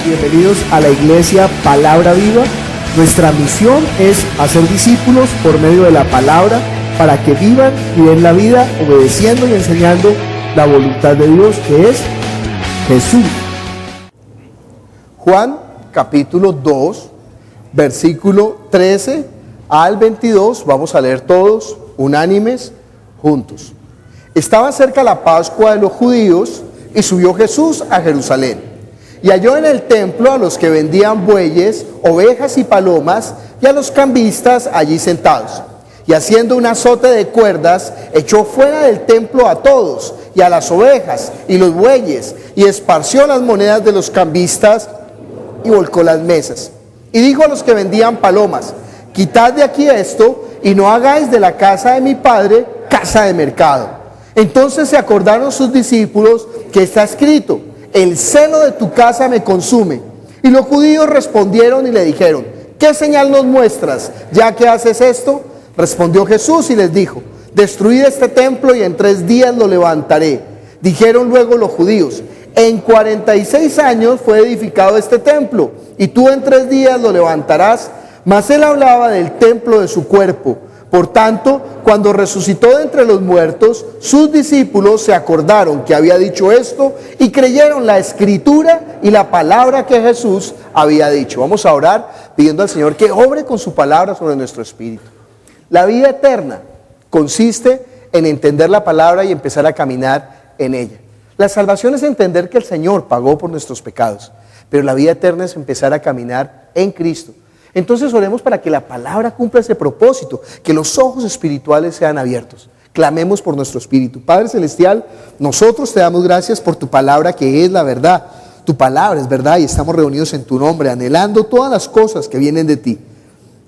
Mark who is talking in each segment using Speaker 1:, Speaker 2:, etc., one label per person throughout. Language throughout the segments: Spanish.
Speaker 1: Bienvenidos a la iglesia Palabra Viva. Nuestra misión es hacer discípulos por medio de la palabra para que vivan y den la vida obedeciendo y enseñando la voluntad de Dios, que es Jesús.
Speaker 2: Juan capítulo 2, versículo 13 al 22, vamos a leer todos unánimes juntos. Estaba cerca la Pascua de los judíos y subió Jesús a Jerusalén. Y halló en el templo a los que vendían bueyes, ovejas y palomas, y a los cambistas allí sentados. Y haciendo un azote de cuerdas, echó fuera del templo a todos, y a las ovejas y los bueyes, y esparció las monedas de los cambistas, y volcó las mesas. Y dijo a los que vendían palomas: quitad de aquí esto, y no hagáis de la casa de mi padre casa de mercado. Entonces se acordaron sus discípulos que está escrito: el celo de tu casa me consume. Y los judíos respondieron y le dijeron: ¿qué señal nos muestras, ya que haces esto? Respondió Jesús y les dijo: destruid este templo y en 3 días lo levantaré. Dijeron luego los judíos: en 46 años fue edificado este templo, y tú en 3 días lo levantarás. Mas él hablaba del templo de su cuerpo. Por tanto, cuando resucitó de entre los muertos, sus discípulos se acordaron que había dicho esto y creyeron la escritura y la palabra que Jesús había dicho. Vamos a orar pidiendo al Señor que obre con su palabra sobre nuestro espíritu. La vida eterna consiste en entender la palabra y empezar a caminar en ella. La salvación es entender que el Señor pagó por nuestros pecados, pero la vida eterna es empezar a caminar en Cristo. Entonces oremos para que la palabra cumpla ese propósito, que los ojos espirituales sean abiertos. Clamemos por nuestro espíritu. Padre Celestial, nosotros te damos gracias por tu palabra, que es la verdad. Tu palabra es verdad y estamos reunidos en tu nombre, anhelando todas las cosas que vienen de ti.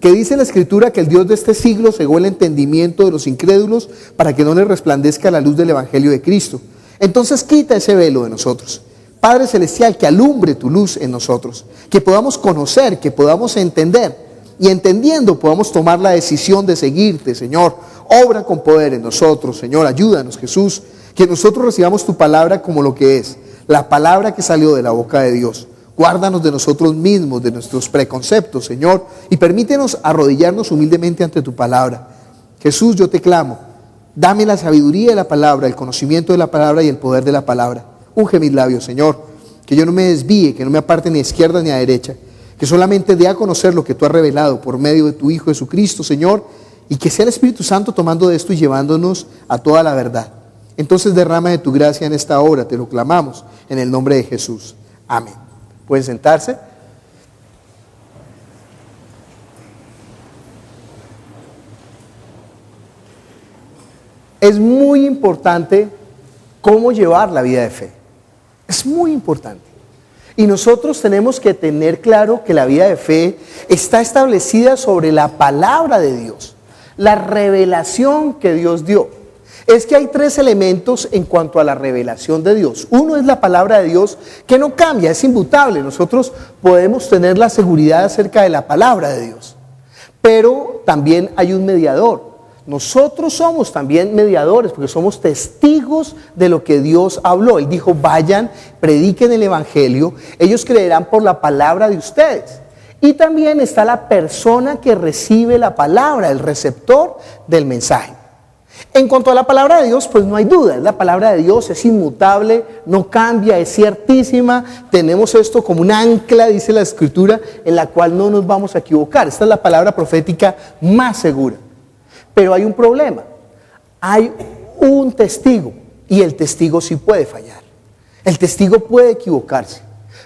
Speaker 2: Que dice la Escritura que el Dios de este siglo cegó el entendimiento de los incrédulos para que no les resplandezca la luz del Evangelio de Cristo. Entonces quita ese velo de nosotros. Padre Celestial, que alumbre tu luz en nosotros, que podamos conocer, que podamos entender, y entendiendo podamos tomar la decisión de seguirte, Señor. Obra con poder en nosotros, Señor, ayúdanos, Jesús, que nosotros recibamos tu palabra como lo que es, la palabra que salió de la boca de Dios. Guárdanos de nosotros mismos, de nuestros preconceptos, Señor, y permítenos arrodillarnos humildemente ante tu palabra. Jesús, yo te clamo, dame la sabiduría de la palabra, el conocimiento de la palabra y el poder de la palabra. Unge mis labios, Señor, que yo no me desvíe, que no me aparte ni a izquierda ni a derecha, que solamente dé a conocer lo que tú has revelado por medio de tu Hijo Jesucristo, Señor, y que sea el Espíritu Santo tomando de esto y llevándonos a toda la verdad. Entonces derrama de tu gracia en esta hora, te lo clamamos, en el nombre de Jesús. Amén. ¿Pueden sentarse? Es muy importante cómo llevar la vida de fe. Es muy importante. Y nosotros tenemos que tener claro que la vida de fe está establecida sobre la palabra de Dios, la revelación que Dios dio. Es que hay 3 elementos en cuanto a la revelación de Dios. Uno es la palabra de Dios, que no cambia, es inmutable. Nosotros podemos tener la seguridad acerca de la palabra de Dios. Pero también hay un mediador. Nosotros somos también mediadores, porque somos testigos de lo que Dios habló. Él dijo: vayan, prediquen el Evangelio, ellos creerán por la palabra de ustedes. Y también está la persona que recibe la palabra, el receptor del mensaje. En cuanto a la palabra de Dios, pues no hay duda, la palabra de Dios es inmutable, no cambia, es ciertísima. Tenemos esto como un ancla, dice la Escritura, en la cual no nos vamos a equivocar. Esta es la palabra profética más segura. Pero hay un problema, hay un testigo, y el testigo sí puede fallar. El testigo puede equivocarse.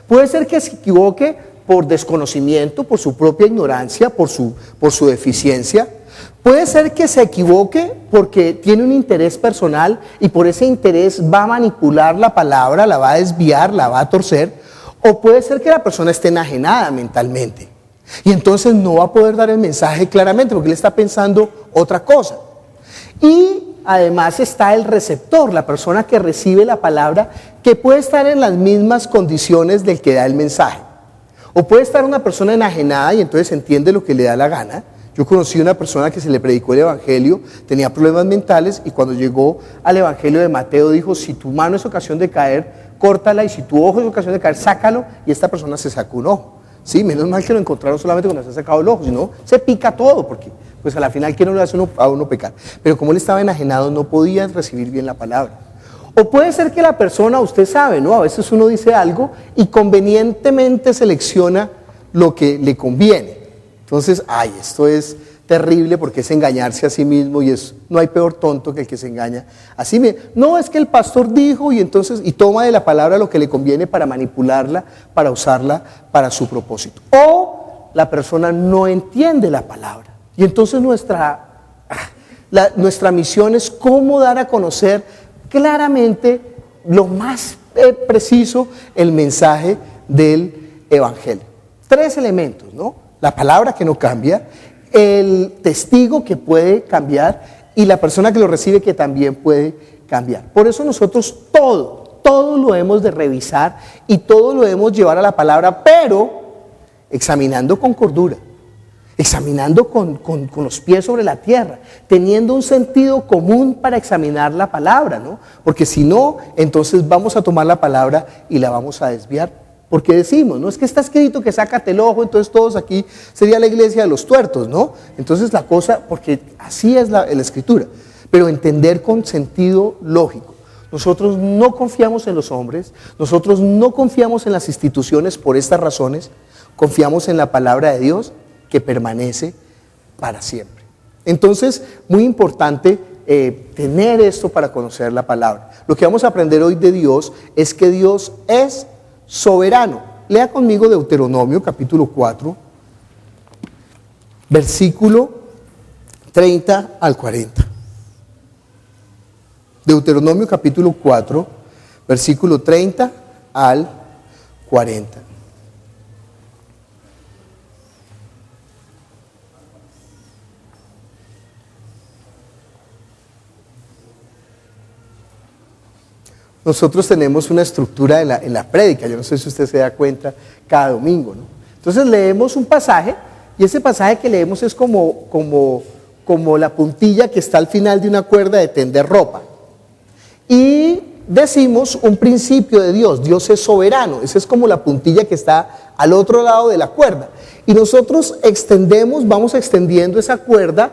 Speaker 2: Puede ser que se equivoque por desconocimiento, por su propia ignorancia, por su deficiencia. Puede ser que se equivoque porque tiene un interés personal y por ese interés va a manipular la palabra, la va a desviar, la va a torcer. O puede ser que la persona esté enajenada mentalmente. Y entonces no va a poder dar el mensaje claramente porque él está pensando otra cosa. Y además está el receptor, la persona que recibe la palabra, que puede estar en las mismas condiciones del que da el mensaje. O puede estar una persona enajenada y entonces entiende lo que le da la gana. Yo conocí una persona que se le predicó el Evangelio, tenía problemas mentales y cuando llegó al Evangelio de Mateo dijo: si tu mano es ocasión de caer, córtala y si tu ojo es ocasión de caer, sácalo y esta persona se sacó un ojo. Sí, menos mal que lo encontraron solamente cuando se ha sacado el ojo, si no, se pica todo, porque pues a la final, ¿quién no le hace a uno pecar? Pero como él estaba enajenado, no podía recibir bien la palabra. O puede ser que la persona, usted sabe, ¿no? A veces uno dice algo y convenientemente selecciona lo que le conviene. Entonces, esto es terrible porque es engañarse a sí mismo y no hay peor tonto que el que se engaña a sí mismo. No, es que el pastor dijo y entonces, y toma de la palabra lo que le conviene para manipularla, para usarla para su propósito. O la persona no entiende la palabra. Y entonces nuestra misión es cómo dar a conocer claramente, lo más preciso, el mensaje del Evangelio. 3 elementos, ¿no? La palabra que no cambia, el testigo que puede cambiar y la persona que lo recibe que también puede cambiar. Por eso nosotros todo lo hemos de revisar y todo lo debemos llevar a la palabra, pero examinando con cordura, examinando con los pies sobre la tierra, teniendo un sentido común para examinar la palabra, ¿no? Porque si no, entonces vamos a tomar la palabra y la vamos a desviar. Porque decimos, no es que está escrito que sácate el ojo, entonces todos aquí sería la iglesia de los tuertos, ¿no? Entonces la cosa, porque así es la escritura, pero entender con sentido lógico. Nosotros no confiamos en los hombres, nosotros no confiamos en las instituciones por estas razones, confiamos en la palabra de Dios que permanece para siempre. Entonces, muy importante tener esto para conocer la palabra. Lo que vamos a aprender hoy de Dios es que Dios es soberano. Lea conmigo Deuteronomio capítulo 4, versículo 30 al 40. Deuteronomio capítulo 4, versículo 30 al 40. Nosotros tenemos una estructura en la prédica, yo no sé si usted se da cuenta, cada domingo, ¿no? Entonces leemos un pasaje y ese pasaje que leemos es como la puntilla que está al final de una cuerda de tender ropa. Y decimos un principio de Dios, Dios es soberano, esa es como la puntilla que está al otro lado de la cuerda. Y nosotros vamos extendiendo esa cuerda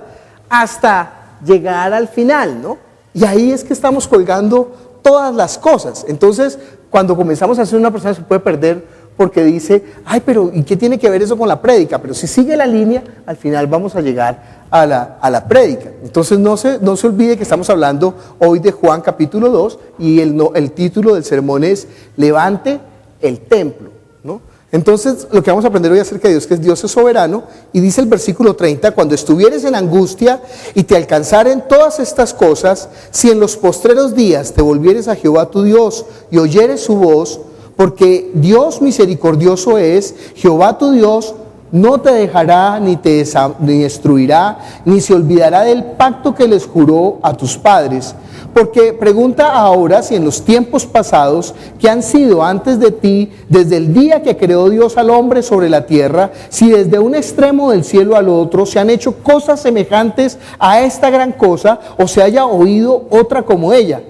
Speaker 2: hasta llegar al final, ¿no? Y ahí es que estamos colgando todas las cosas. Entonces, cuando comenzamos a hacer, una persona se puede perder porque dice, pero ¿y qué tiene que ver eso con la prédica? Pero si sigue la línea, al final vamos a llegar a la prédica. Entonces, no se olvide que estamos hablando hoy de Juan capítulo 2 y el título del sermón es Levante el templo, ¿no? Entonces, lo que vamos a aprender hoy acerca de Dios, que Dios es soberano, y dice el versículo 30, cuando estuvieres en angustia y te alcanzaren todas estas cosas, si en los postreros días te volvieres a Jehová tu Dios y oyeres su voz, porque Dios misericordioso es, Jehová tu Dios no te dejará ni te destruirá, ni se olvidará del pacto que les juró a tus padres. Porque pregunta ahora si en los tiempos pasados que han sido antes de ti, desde el día que creó Dios al hombre sobre la tierra, si desde un extremo del cielo al otro se han hecho cosas semejantes a esta gran cosa, o se haya oído otra como ella.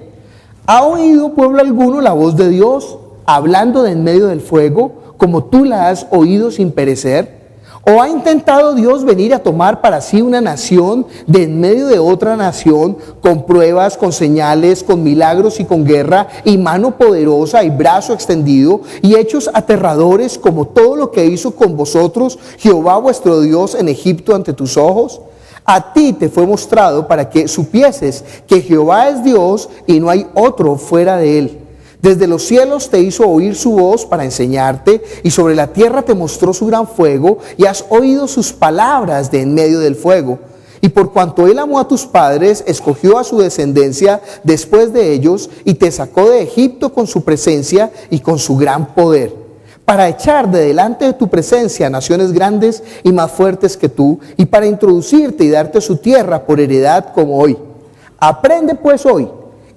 Speaker 2: ¿Ha oído pueblo alguno la voz de Dios, hablando de en medio del fuego, como tú la has oído sin perecer? ¿O ha intentado Dios venir a tomar para sí una nación de en medio de otra nación, con pruebas, con señales, con milagros y con guerra, y mano poderosa y brazo extendido, y hechos aterradores como todo lo que hizo con vosotros Jehová vuestro Dios en Egipto ante tus ojos? A ti te fue mostrado para que supieses que Jehová es Dios y no hay otro fuera de él. Desde los cielos te hizo oír su voz para enseñarte, y sobre la tierra te mostró su gran fuego, y has oído sus palabras de en medio del fuego. Y por cuanto él amó a tus padres, escogió a su descendencia después de ellos, y te sacó de Egipto con su presencia y con su gran poder, para echar de delante de tu presencia naciones grandes y más fuertes que tú, y para introducirte y darte su tierra por heredad como hoy. Aprende pues hoy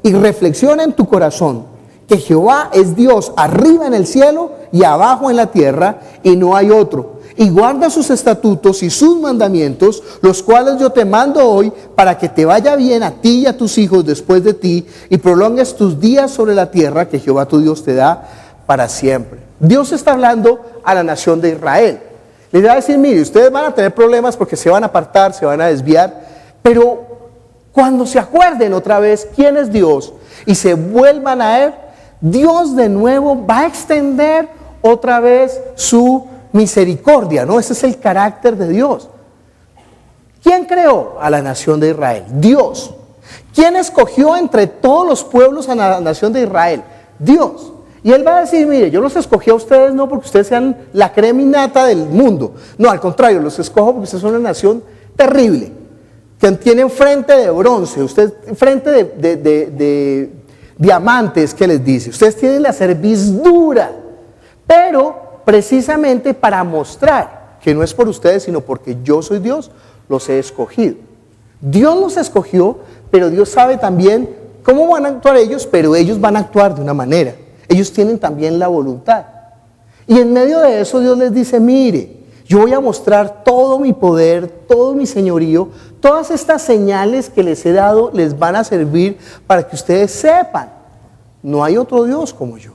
Speaker 2: y reflexiona en tu corazón, que Jehová es Dios arriba en el cielo y abajo en la tierra, y no hay otro. Y guarda sus estatutos y sus mandamientos, los cuales yo te mando hoy, para que te vaya bien a ti y a tus hijos después de ti, y prolongues tus días sobre la tierra que Jehová tu Dios te da para siempre. Dios está hablando a la nación de Israel. Les va a decir, mire, ustedes van a tener problemas porque se van a apartar, se van a desviar, pero cuando se acuerden otra vez quién es Dios y se vuelvan a Él, Dios de nuevo va a extender otra vez su misericordia, ¿no? Ese es el carácter de Dios. ¿Quién creó a la nación de Israel? Dios. ¿Quién escogió entre todos los pueblos a la nación de Israel? Dios. Y Él va a decir, mire, yo los escogí a ustedes no porque ustedes sean la crema innata del mundo. No, al contrario, los escojo porque ustedes son una nación terrible, que tienen frente de bronce, ustedes frente de diamantes, ¿qué les dice? Ustedes tienen la cerviz dura, pero precisamente para mostrar que no es por ustedes, sino porque yo soy Dios, los he escogido. Dios los escogió, pero Dios sabe también cómo van a actuar ellos, pero ellos van a actuar de una manera. Ellos tienen también la voluntad. Y en medio de eso Dios les dice, mire, yo voy a mostrar todo mi poder, todo mi señorío, todas estas señales que les he dado les van a servir para que ustedes sepan, no hay otro Dios como yo.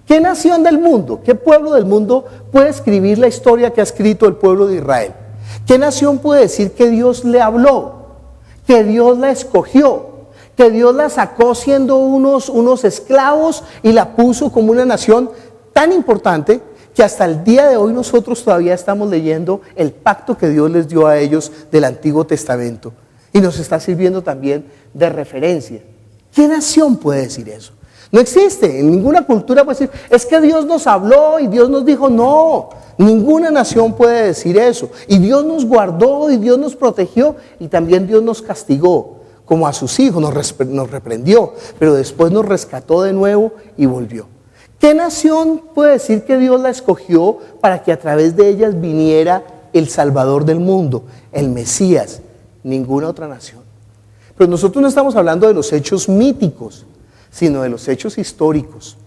Speaker 2: ¿Qué nación del mundo, qué pueblo del mundo puede escribir la historia que ha escrito el pueblo de Israel? ¿Qué nación puede decir que Dios le habló, que Dios la escogió, que Dios la sacó siendo unos esclavos y la puso como una nación tan importante que hasta el día de hoy nosotros todavía estamos leyendo el pacto que Dios les dio a ellos del Antiguo Testamento y nos está sirviendo también de referencia? ¿Qué nación puede decir eso? No existe, en ninguna cultura puede decir, es que Dios nos habló y Dios nos dijo, no, ninguna nación puede decir eso. Y Dios nos guardó y Dios nos protegió y también Dios nos castigó, como a sus hijos, nos reprendió, pero después nos rescató de nuevo y volvió. ¿Qué nación puede decir que Dios la escogió para que a través de ellas viniera el Salvador del mundo, el Mesías? Ninguna otra nación. Pero nosotros no estamos hablando de los hechos míticos, sino de los hechos históricos,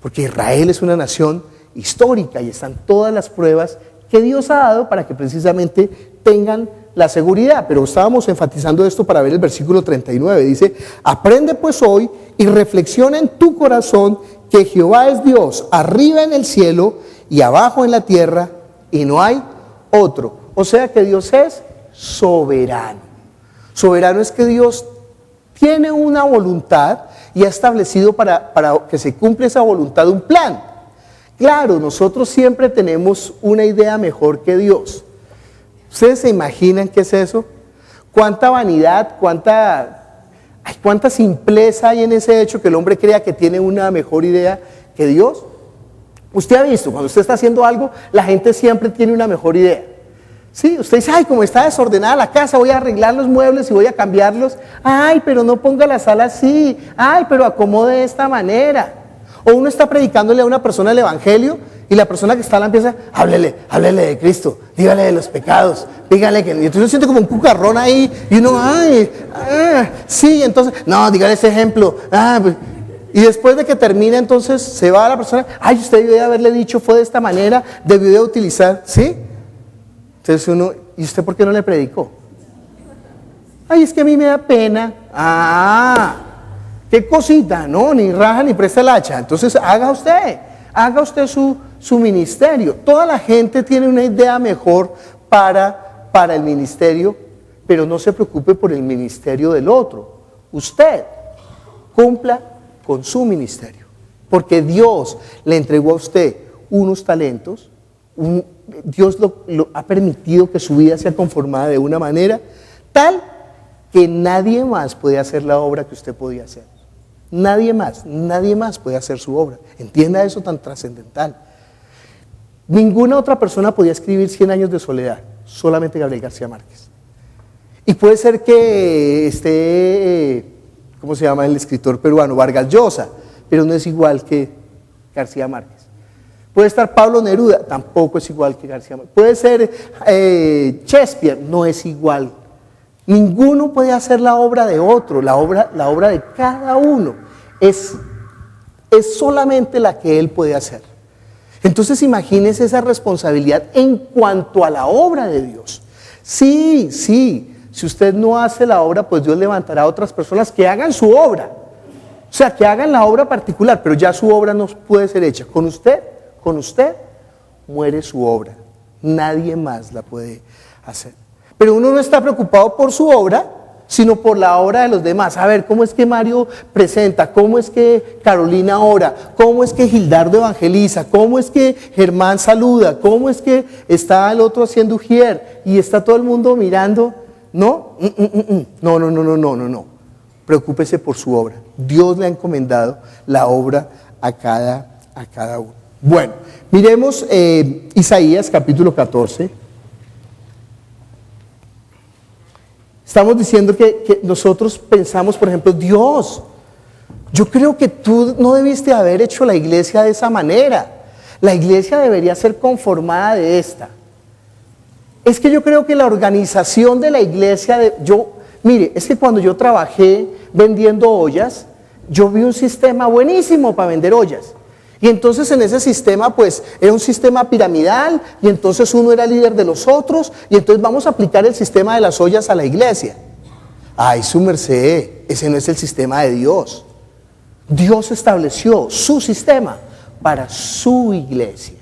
Speaker 2: porque Israel es una nación histórica y están todas las pruebas que Dios ha dado para que precisamente tengan la seguridad. Pero estábamos enfatizando esto para ver el versículo 39, dice, aprende pues hoy y reflexiona en tu corazón que Jehová es Dios, arriba en el cielo y abajo en la tierra, y no hay otro. O sea que Dios es soberano. Soberano es que Dios tiene una voluntad y ha establecido para que se cumpla esa voluntad un plan. Claro, nosotros siempre tenemos una idea mejor que Dios. ¿Ustedes se imaginan qué es eso? ¿Cuánta vanidad, cuánta simpleza hay en ese hecho que el hombre crea que tiene una mejor idea que Dios? Usted ha visto, cuando usted está haciendo algo, la gente siempre tiene una mejor idea. Sí, usted dice, ay, como está desordenada la casa, voy a arreglar los muebles y voy a cambiarlos. Ay, pero no ponga la sala así. Ay, pero acomode de esta manera. O uno está predicándole a una persona el evangelio y la persona que está la empieza, háblele de Cristo, dígale de los pecados, dígale que... Y entonces uno siente como un cucarrón ahí y uno, sí, entonces, no, dígale ese ejemplo. Pues. Y después de que termina, entonces se va a la persona, ay, usted debió de haberle dicho, fue de esta manera, debió de utilizar, ¿sí? Entonces uno, ¿y usted por qué no le predicó? Ay, es que a mí me da pena. Qué cosita, ¿no? Ni raja ni presta el hacha. Entonces haga usted su ministerio. Toda la gente tiene una idea mejor para el ministerio, pero no se preocupe por el ministerio del otro. Usted cumpla con su ministerio, porque Dios le entregó a usted unos talentos. Dios lo ha permitido que su vida sea conformada de una manera tal que nadie más puede hacer la obra que usted podía hacer. Nadie más puede hacer su obra. Entienda eso tan trascendental. Ninguna otra persona podía escribir 100 años de soledad, solamente Gabriel García Márquez. Y puede ser que esté, ¿cómo se llama el escritor peruano? Vargas Llosa, pero no es igual que García Márquez. Puede estar Pablo Neruda, tampoco es igual que García Márquez. Puede ser Shakespeare, no es igual. Ninguno puede hacer la obra de otro, la obra de cada uno es es solamente la que Él puede hacer. Entonces imagínese esa responsabilidad en cuanto a la obra de Dios. Sí, si usted no hace la obra, pues Dios levantará a otras personas que hagan su obra. O sea, que hagan la obra particular, pero ya su obra no puede ser hecha. Con usted muere su obra. Nadie más la puede hacer. Pero uno no está preocupado por su obra, sino por la obra de los demás. A ver, ¿cómo es que Mario presenta? ¿Cómo es que Carolina ora? ¿Cómo es que Gildardo evangeliza? ¿Cómo es que Germán saluda? ¿Cómo es que está el otro haciendo ujier y está todo el mundo mirando? No. Preocúpese por su obra. Dios le ha encomendado la obra a cada uno. Bueno, miremos Isaías capítulo 14. Estamos diciendo que nosotros pensamos, por ejemplo, Dios, yo creo que tú no debiste haber hecho la iglesia de esa manera. La iglesia debería ser conformada de esta. Es que yo creo que la organización de la iglesia, mire, es que cuando yo trabajé vendiendo ollas, yo vi un sistema buenísimo para vender ollas. Y entonces en ese sistema pues era un sistema piramidal y entonces uno era líder de los otros y entonces vamos a aplicar el sistema de las ollas a la iglesia. Ay, su merced, ese no es el sistema de Dios. Dios estableció su sistema para su iglesia.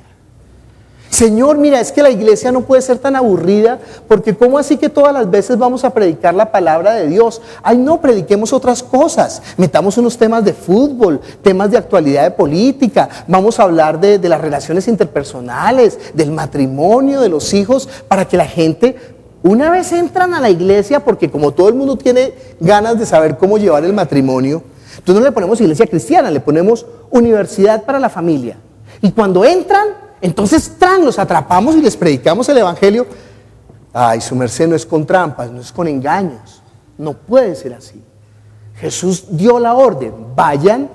Speaker 2: Señor, mira, es que la iglesia no puede ser tan aburrida, porque ¿cómo así que todas las veces vamos a predicar la palabra de Dios? Ay, no, prediquemos otras cosas, metamos unos temas de fútbol, temas de actualidad de política, vamos a hablar de las relaciones interpersonales, del matrimonio, de los hijos, para que la gente, una vez entran a la iglesia, porque como todo el mundo tiene ganas de saber cómo llevar el matrimonio, entonces no le ponemos iglesia cristiana, le ponemos universidad para la familia, y cuando entran, entonces los atrapamos y les predicamos el evangelio. Ay, su merced, no es con trampas, no es con engaños. No puede ser así. Jesús dio la orden, vayan,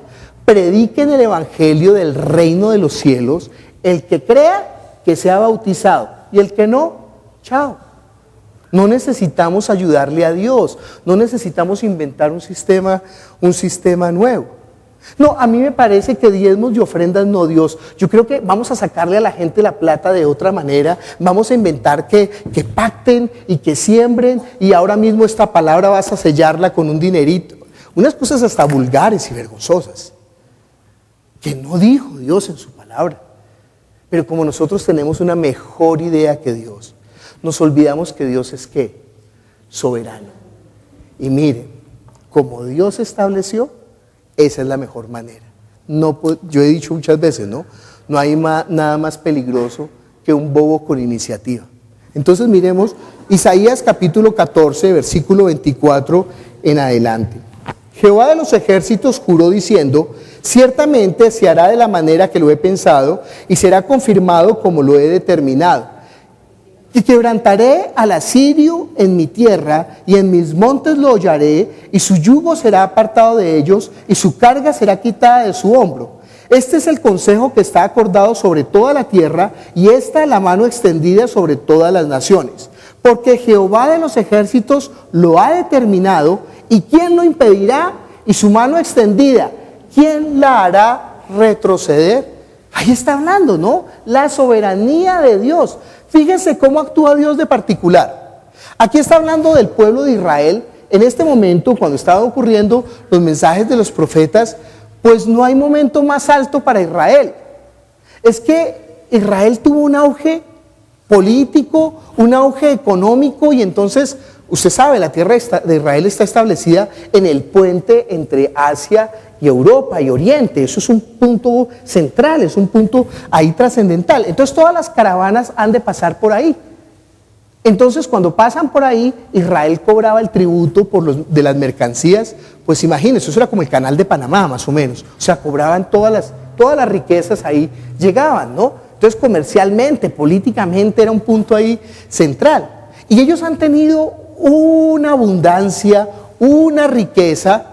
Speaker 2: prediquen el evangelio del reino de los cielos. El que crea, que sea bautizado. Y el que no, chao. No necesitamos ayudarle a Dios, no necesitamos inventar un sistema nuevo. No, a mí me parece que diezmos y ofrendas no, Dios. Yo creo que vamos a sacarle a la gente la plata de otra manera. Vamos a inventar que pacten y que siembren, y ahora mismo esta palabra vas a sellarla con un dinerito. Unas cosas hasta vulgares y vergonzosas que no dijo Dios en su palabra. Pero como nosotros tenemos una mejor idea que Dios, nos olvidamos que Dios es ¿qué? Soberano. Y miren, como Dios estableció, esa es la mejor manera. Yo he dicho muchas veces, no hay nada más peligroso que un bobo con iniciativa. Entonces miremos Isaías capítulo 14, versículo 24 en adelante. Jehová de los ejércitos juró diciendo: ciertamente se hará de la manera que lo he pensado y será confirmado como lo he determinado. Y quebrantaré al asirio en mi tierra, y en mis montes lo hollaré, y su yugo será apartado de ellos, y su carga será quitada de su hombro. Este es el consejo que está acordado sobre toda la tierra, y esta la mano extendida sobre todas las naciones. Porque Jehová de los ejércitos lo ha determinado, y ¿quién lo impedirá? Y su mano extendida, ¿quién la hará retroceder? Ahí está hablando, ¿no? La soberanía de Dios. Fíjense cómo actúa Dios de particular. Aquí está hablando del pueblo de Israel. En este momento, cuando estaban ocurriendo los mensajes de los profetas, pues no hay momento más alto para Israel. Es que Israel tuvo un auge político, un auge económico, y entonces, usted sabe, la tierra de Israel está establecida en el puente entre Asia y Europa y Oriente. Eso es un punto central, es un punto ahí trascendental. Entonces todas las caravanas han de pasar por ahí. Entonces cuando pasan por ahí, Israel cobraba el tributo de las mercancías. Pues imagínense, eso era como el canal de Panamá más o menos. O sea, cobraban todas las riquezas ahí, llegaban, ¿no? Entonces comercialmente, políticamente era un punto ahí central. Y ellos han tenido una abundancia, una riqueza,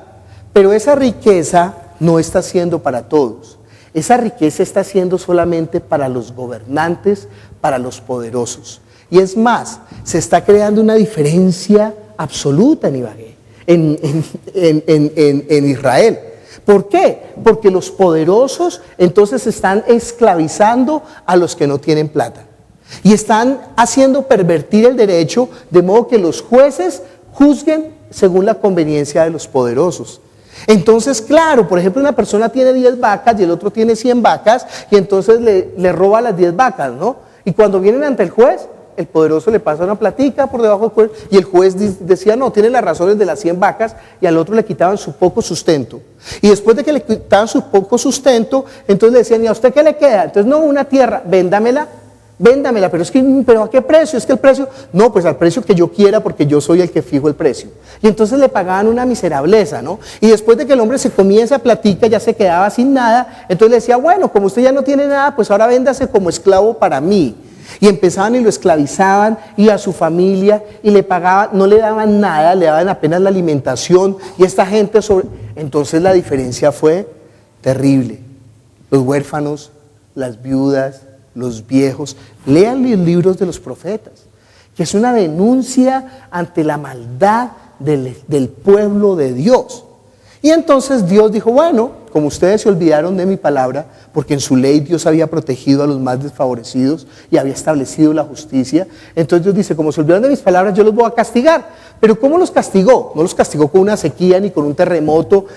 Speaker 2: pero esa riqueza no está siendo para todos. Esa riqueza está siendo solamente para los gobernantes, para los poderosos. Y es más, se está creando una diferencia absoluta en Ibagué, en Israel. ¿Por qué? Porque los poderosos entonces están esclavizando a los que no tienen plata. Y están haciendo pervertir el derecho, de modo que los jueces juzguen según la conveniencia de los poderosos. Entonces, claro, por ejemplo, una persona tiene 10 vacas y el otro tiene 100 vacas y entonces le roba las 10 vacas, ¿no? Y cuando vienen ante el juez, el poderoso le pasa una platica por debajo del cuello y el juez decía, no, tiene las razones de las 100 vacas, y al otro le quitaban su poco sustento. Y después de que le quitaban su poco sustento, entonces le decían, ¿y a usted qué le queda? Entonces, no, una tierra, véndamela, pero ¿a qué precio? Es que el precio, no, pues al precio que yo quiera, porque yo soy el que fijo el precio. Y entonces le pagaban una miserableza, ¿no? Y después de que el hombre se comía esa platica, ya se quedaba sin nada, entonces le decía, bueno, como usted ya no tiene nada, pues ahora véndase como esclavo para mí. Y empezaban y lo esclavizaban, y a su familia, y le pagaban, no le daban nada, le daban apenas la alimentación, y esta gente Entonces la diferencia fue terrible. Los huérfanos, las viudas, los viejos, lean los libros de los profetas, que es una denuncia ante la maldad del pueblo de Dios. Y entonces Dios dijo, bueno, como ustedes se olvidaron de mi palabra, porque en su ley Dios había protegido a los más desfavorecidos y había establecido la justicia, entonces Dios dice, como se olvidaron de mis palabras, yo los voy a castigar. Pero ¿cómo los castigó? No los castigó con una sequía, ni con un terremoto,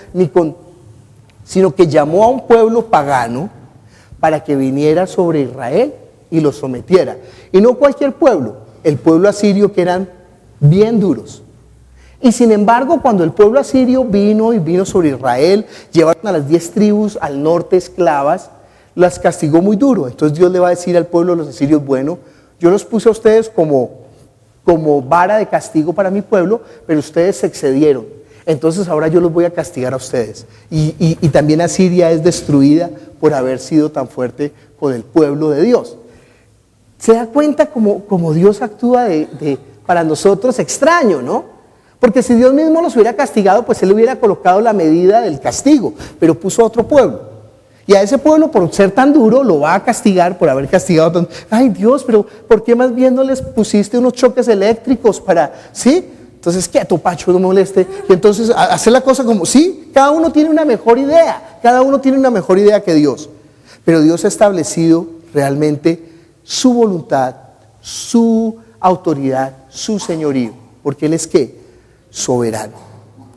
Speaker 2: sino que llamó a un pueblo pagano para que viniera sobre Israel y los sometiera. Y no cualquier pueblo, el pueblo asirio, que eran bien duros. Y sin embargo, cuando el pueblo asirio vino sobre Israel, llevaron a las 10 tribus al norte esclavas, las castigó muy duro. Entonces Dios le va a decir al pueblo de los asirios, bueno, yo los puse a ustedes como vara de castigo para mi pueblo, pero ustedes se excedieron. Entonces ahora yo los voy a castigar a ustedes. Y también Asiria es destruida por haber sido tan fuerte con el pueblo de Dios. Se da cuenta como Dios actúa para nosotros extraño, ¿no? Porque si Dios mismo los hubiera castigado, pues Él hubiera colocado la medida del castigo, pero puso a otro pueblo. Y a ese pueblo, por ser tan duro, lo va a castigar por haber castigado tanto. Ay Dios, pero ¿por qué más bien no les pusiste unos choques eléctricos para, sí? Entonces, quieto, Pacho, no moleste. Y entonces, hacer la cosa como, sí, cada uno tiene una mejor idea. Cada uno tiene una mejor idea que Dios. Pero Dios ha establecido realmente su voluntad, su autoridad, su señorío. Porque Él es, ¿qué? Soberano.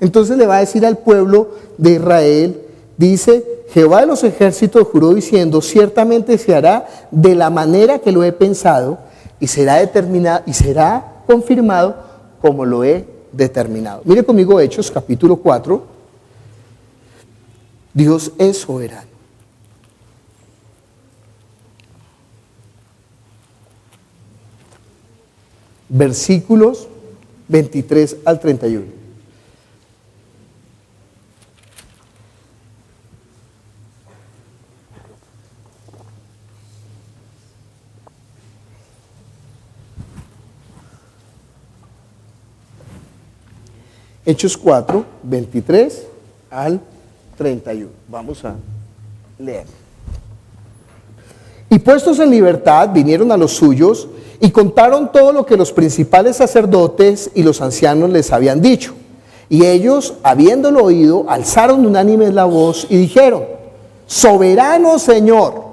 Speaker 2: Entonces le va a decir al pueblo de Israel, dice, Jehová de los ejércitos juró diciendo, ciertamente se hará de la manera que lo he pensado, y será determinado, y será confirmado como lo he determinado. Mire conmigo Hechos capítulo 4. Dios es soberano. Versículos 23 al 31. Hechos 4, 23 al 31. Vamos a leer. Y puestos en libertad, vinieron a los suyos y contaron todo lo que los principales sacerdotes y los ancianos les habían dicho. Y ellos, habiéndolo oído, alzaron unánimes la voz y dijeron, soberano Señor,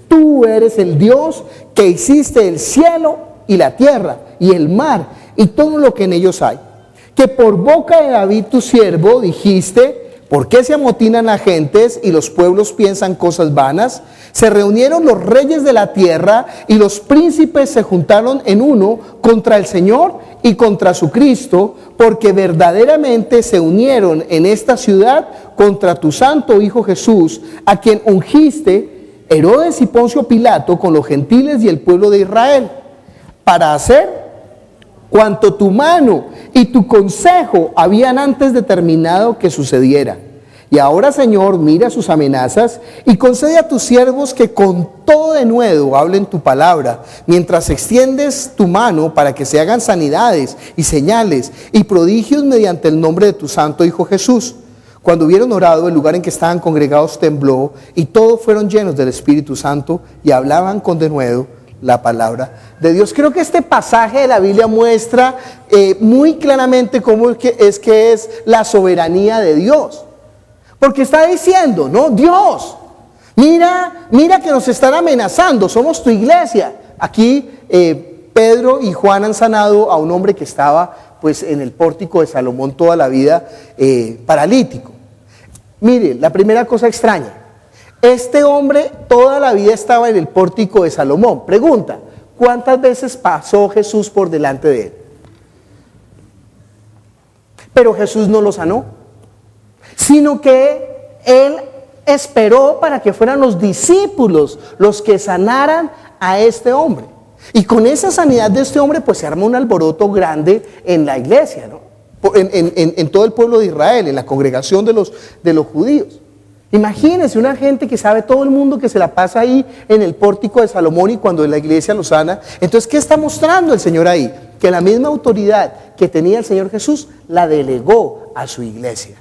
Speaker 2: tú eres el Dios que hiciste el cielo y la tierra y el mar y todo lo que en ellos hay. Que por boca de David tu siervo dijiste, ¿por qué se amotinan las gentes y los pueblos piensan cosas vanas? Se reunieron los reyes de la tierra y los príncipes se juntaron en uno contra el Señor y contra su Cristo, porque verdaderamente se unieron en esta ciudad contra tu santo Hijo Jesús, a quien ungiste Herodes y Poncio Pilato con los gentiles y el pueblo de Israel, para hacer cuanto tu mano y tu consejo habían antes determinado que sucediera. Y ahora, Señor, mira sus amenazas y concede a tus siervos que con todo denuedo hablen tu palabra, mientras extiendes tu mano para que se hagan sanidades y señales y prodigios mediante el nombre de tu santo Hijo Jesús. Cuando hubieron orado, el lugar en que estaban congregados tembló y todos fueron llenos del Espíritu Santo y hablaban con denuedo la palabra de Dios. Creo que este pasaje de la Biblia muestra muy claramente cómo es la soberanía de Dios. Porque está diciendo, no, Dios, mira que nos están amenazando, somos tu iglesia. Aquí Pedro y Juan han sanado a un hombre que estaba pues en el pórtico de Salomón toda la vida paralítico. Mire, la primera cosa extraña, este hombre toda la vida estaba en el pórtico de Salomón. Pregunta, ¿cuántas veces pasó Jesús por delante de él? Pero Jesús no lo sanó, sino que él esperó para que fueran los discípulos los que sanaran a este hombre. Y con esa sanidad de este hombre pues se arma un alboroto grande en la iglesia, ¿no? En todo el pueblo de Israel, en la congregación de los judíos. Imagínense una gente que sabe, todo el mundo que se la pasa ahí en el pórtico de Salomón, y cuando la iglesia lo sana. Entonces, ¿qué está mostrando el Señor ahí? Que la misma autoridad que tenía el Señor Jesús la delegó a su iglesia.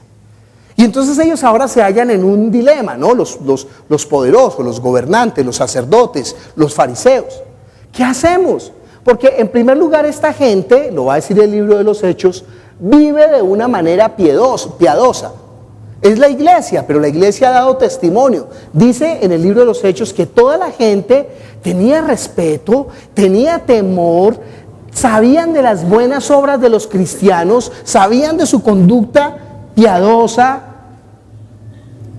Speaker 2: Y entonces ellos ahora se hallan en un dilema, ¿no? Los poderosos, los gobernantes, los sacerdotes, los fariseos. ¿Qué hacemos? Porque en primer lugar esta gente, lo va a decir el libro de los Hechos, vive de una manera piadosa. Es la iglesia, pero la iglesia ha dado testimonio. Dice en el libro de los Hechos que toda la gente tenía respeto, tenía temor, sabían de las buenas obras de los cristianos, sabían de su conducta piadosa.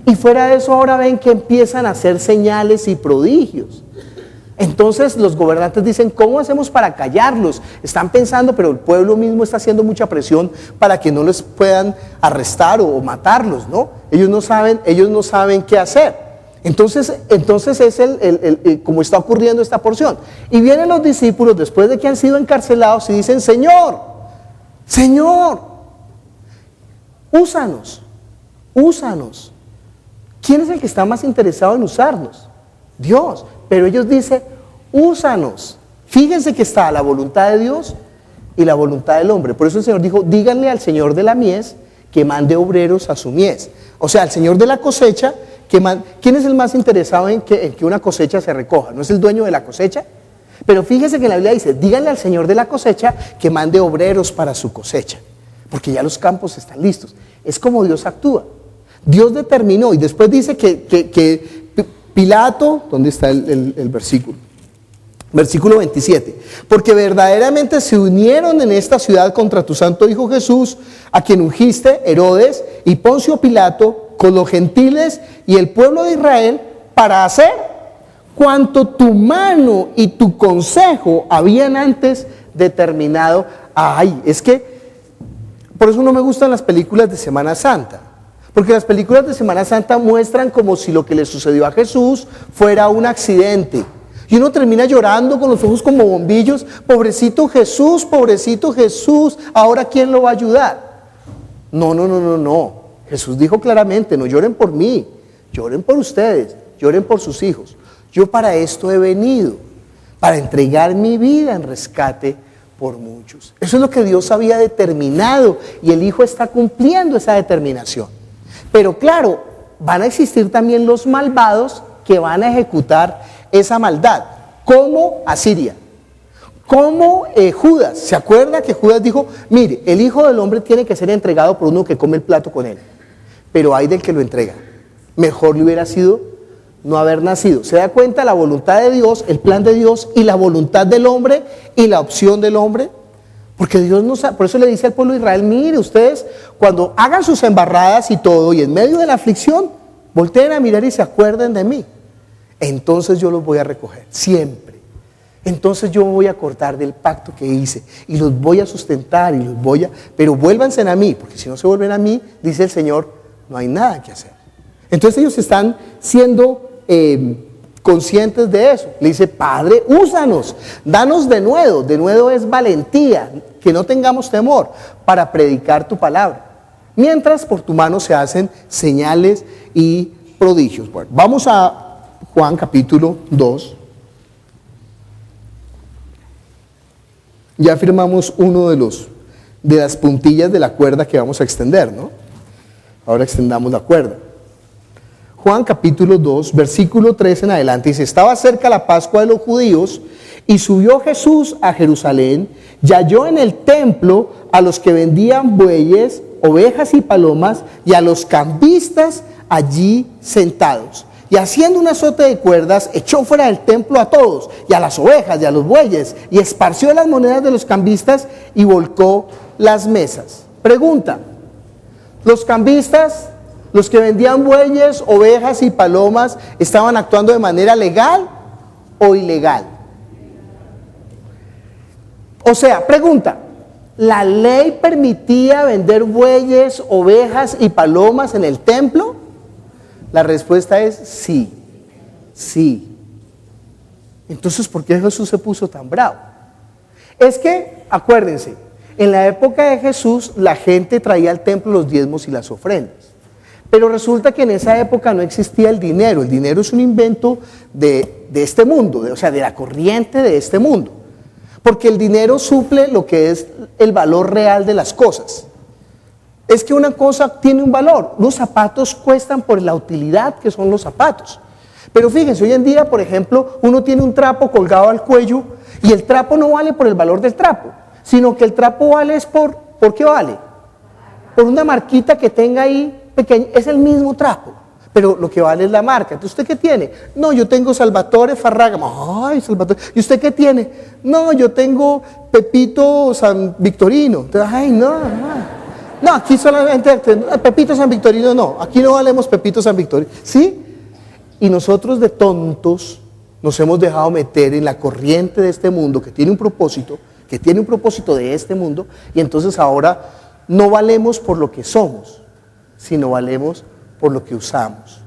Speaker 2: Y fuera de eso ahora ven que empiezan a hacer señales y prodigios. Entonces los gobernantes dicen, ¿cómo hacemos para callarlos? Están pensando, pero el pueblo mismo está haciendo mucha presión para que no les puedan arrestar o matarlos, ¿no? Ellos no saben qué hacer. Entonces es como está ocurriendo esta porción. Y vienen los discípulos después de que han sido encarcelados y dicen, Señor, úsanos. ¿Quién es el que está más interesado en usarnos? Dios. Pero ellos dicen, úsanos. Fíjense que está la voluntad de Dios y la voluntad del hombre. Por eso el Señor dijo, díganle al Señor de la mies que mande obreros a su mies. O sea, al Señor de la cosecha, ¿quién es el más interesado en que una cosecha se recoja? ¿No es el dueño de la cosecha? Pero fíjense que en la Biblia dice, díganle al Señor de la cosecha que mande obreros para su cosecha. Porque ya los campos están listos. Es como Dios actúa. Dios determinó, y después dice que Pilato, ¿dónde está el versículo? Versículo 27. Porque verdaderamente se unieron en esta ciudad contra tu santo Hijo Jesús, a quien ungiste, Herodes y Poncio Pilato, con los gentiles y el pueblo de Israel, para hacer cuanto tu mano y tu consejo habían antes determinado. Ay, es que por eso no me gustan las películas de Semana Santa. Porque las películas de Semana Santa muestran como si lo que le sucedió a Jesús fuera un accidente. Y uno termina llorando con los ojos como bombillos. Pobrecito Jesús, ¿ahora quién lo va a ayudar? No. Jesús dijo claramente, no lloren por mí, lloren por ustedes, lloren por sus hijos. Yo para esto he venido, para entregar mi vida en rescate por muchos. Eso es lo que Dios había determinado y el Hijo está cumpliendo esa determinación. Pero claro, van a existir también los malvados que van a ejecutar esa maldad, como Asiria, como Judas. ¿Se acuerda que Judas dijo, mire, el Hijo del Hombre tiene que ser entregado por uno que come el plato con él? Pero hay del que lo entrega. Mejor le hubiera sido no haber nacido. ¿Se da cuenta la voluntad de Dios, el plan de Dios y la voluntad del hombre y la opción del hombre? Porque Dios no sabe, por eso le dice al pueblo de Israel, mire ustedes, cuando hagan sus embarradas y todo, y en medio de la aflicción, volteen a mirar y se acuerden de mí. Entonces yo los voy a recoger, siempre. Entonces yo voy a acordar del pacto que hice, y los voy a sustentar, pero vuélvanse a mí, porque si no se vuelven a mí, dice el Señor, no hay nada que hacer. Entonces ellos están siendo conscientes de eso. Le dice, Padre, úsanos, danos de nuevo es valentía, que no tengamos temor para predicar tu palabra. Mientras por tu mano se hacen señales y prodigios. Bueno, vamos a Juan capítulo 2. Ya firmamos uno de las puntillas de la cuerda que vamos a extender, ¿no? Ahora extendamos la cuerda. Juan capítulo 2, versículo 3 en adelante, dice, estaba cerca la Pascua de los judíos, y subió Jesús a Jerusalén, y halló en el templo a los que vendían bueyes ovejas y palomas y a los cambistas allí sentados. Y haciendo un azote de cuerdas, echó fuera del templo a todos, y a las ovejas y a los bueyes, y esparció las monedas de los cambistas y volcó las mesas. Pregunta: ¿los cambistas, los que vendían bueyes, ovejas y palomas, estaban actuando de manera legal o ilegal? O sea, pregunta: ¿la ley permitía vender bueyes, ovejas y palomas en el templo? La respuesta es sí, sí. Entonces, ¿por qué Jesús se puso tan bravo? Es que, acuérdense, en la época de Jesús la gente traía al templo los diezmos y las ofrendas. Pero resulta que en esa época no existía el dinero. El dinero es un invento de este mundo, o sea, de la corriente de este mundo. Porque el dinero suple lo que es el valor real de las cosas. Es que una cosa tiene un valor. Los zapatos cuestan por la utilidad que son los zapatos. Pero fíjense, hoy en día, por ejemplo, uno tiene un trapo colgado al cuello y el trapo no vale por el valor del trapo, sino que el trapo vale es ¿por qué vale? Por una marquita que tenga ahí pequeña. Es el mismo trapo, pero lo que vale es la marca. Entonces, ¿usted qué tiene? No, yo tengo Salvatore Ferragamo. Ay, Salvatore. ¿Y usted qué tiene? No, yo tengo Pepito San Victorino. Entonces, ay, no. No, aquí solamente Pepito San Victorino, no, aquí no valemos Pepito San Victorino, ¿sí? Y nosotros de tontos nos hemos dejado meter en la corriente de este mundo que tiene un propósito de este mundo, y entonces ahora no valemos por lo que somos, sino valemos por lo que usamos.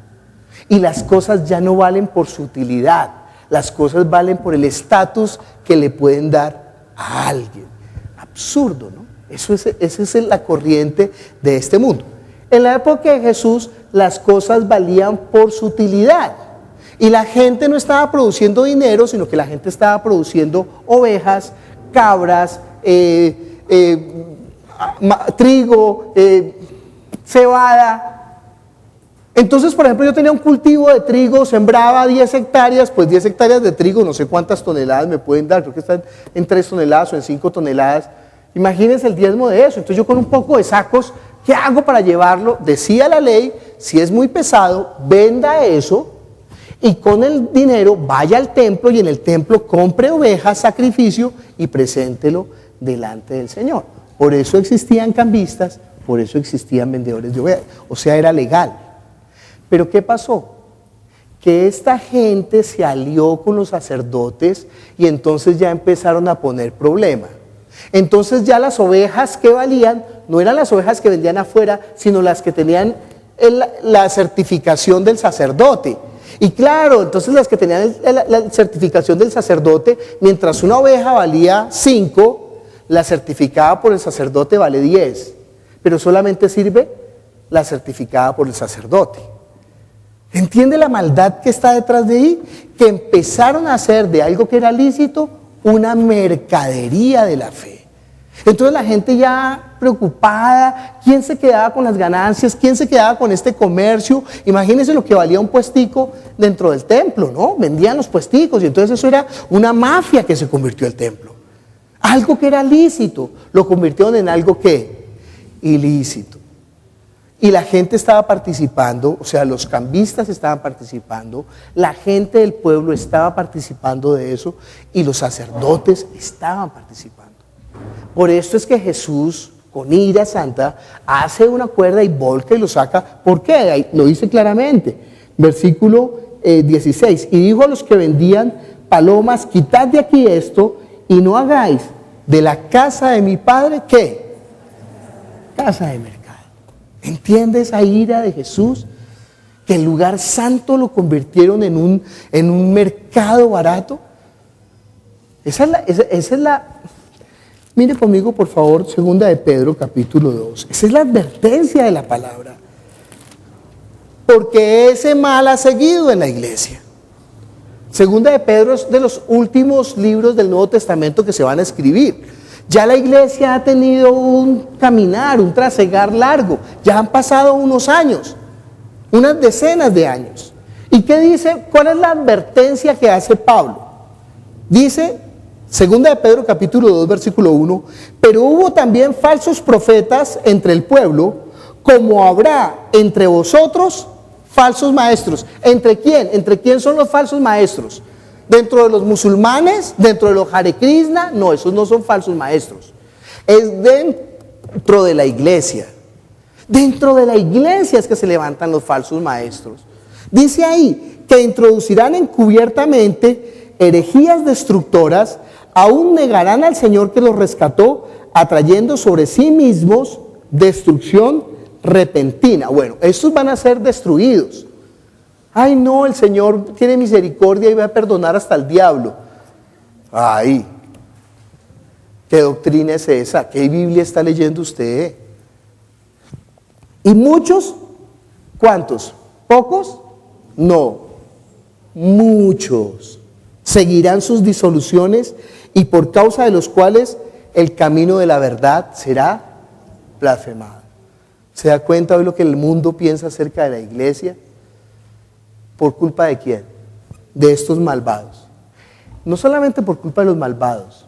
Speaker 2: Y las cosas ya no valen por su utilidad, las cosas valen por el estatus que le pueden dar a alguien. Absurdo, ¿no? Esa es la corriente de este mundo. En la época de Jesús, las cosas valían por su utilidad. Y la gente no estaba produciendo dinero, sino que la gente estaba produciendo ovejas, cabras, trigo, cebada. Entonces, por ejemplo, yo tenía un cultivo de trigo, sembraba 10 hectáreas, pues 10 hectáreas de trigo, no sé cuántas toneladas me pueden dar, creo que están en 3 toneladas o en 5 toneladas. Imagínense el diezmo de eso. Entonces yo con un poco de sacos, ¿qué hago para llevarlo? Decía la ley, si es muy pesado, venda eso y con el dinero vaya al templo y en el templo compre ovejas, sacrificio y preséntelo delante del Señor. Por eso existían cambistas, por eso existían vendedores de ovejas. O sea, era legal. Pero ¿qué pasó? Que esta gente se alió con los sacerdotes y entonces ya empezaron a poner problemas. Entonces ya las ovejas que valían no eran las ovejas que vendían afuera, sino las que tenían la certificación del sacerdote. Y claro, entonces las que tenían la certificación del sacerdote, mientras una oveja valía 5, la certificada por el sacerdote vale 10, pero solamente sirve la certificada por el sacerdote. ¿Entiende la maldad que está detrás de ahí? Que empezaron a hacer de algo que era lícito una mercadería de la fe. Entonces la gente ya preocupada, ¿quién se quedaba con las ganancias? ¿Quién se quedaba con este comercio? Imagínense lo que valía un puestico dentro del templo, ¿no? Vendían los puesticos y entonces eso era una mafia que se convirtió el templo. Algo que era lícito, lo convirtieron en algo que ilícito. Y la gente estaba participando, o sea, los cambistas estaban participando, la gente del pueblo estaba participando de eso y los sacerdotes estaban participando. Por esto es que Jesús, con ira santa, hace una cuerda y volca y lo saca. ¿Por qué? Ahí lo dice claramente. Versículo 16. Y dijo a los que vendían palomas, quitad de aquí esto y no hagáis de la casa de mi padre, ¿qué? Casa de mercado. ¿Entiende esa ira de Jesús? Que el lugar santo lo convirtieron en un mercado barato. Esa es la... Mire conmigo, por favor, segunda de Pedro, capítulo 2. Esa es la advertencia de la palabra. Porque ese mal ha seguido en la iglesia. Segunda de Pedro es de los últimos libros del Nuevo Testamento que se van a escribir. Ya la iglesia ha tenido un caminar, un trasegar largo. Ya han pasado unos años, unas decenas de años. ¿Y qué dice? ¿Cuál es la advertencia que hace Pablo? Dice, Segunda de Pedro capítulo 2 versículo 1, pero hubo también falsos profetas entre el pueblo, como habrá entre vosotros falsos maestros. ¿Entre quién? ¿Entre quién son los falsos maestros? ¿Dentro de los musulmanes? ¿Dentro de los Hare Krishna? No, esos no son falsos maestros. Es dentro de la iglesia. Dentro de la iglesia es que se levantan los falsos maestros. Dice ahí que introducirán encubiertamente herejías destructoras, aún negarán al Señor que los rescató, atrayendo sobre sí mismos destrucción repentina. Bueno, estos van a ser destruidos. Ay, no, el Señor tiene misericordia y va a perdonar hasta el diablo. Ay, ¿qué doctrina es esa? ¿Qué Biblia está leyendo usted? ¿Y muchos? ¿Cuántos? ¿Pocos? No, muchos. Seguirán sus disoluciones y por causa de los cuales el camino de la verdad será blasfemado. ¿Se da cuenta hoy lo que el mundo piensa acerca de la iglesia? ¿Por culpa de quién? De estos malvados. No solamente por culpa de los malvados,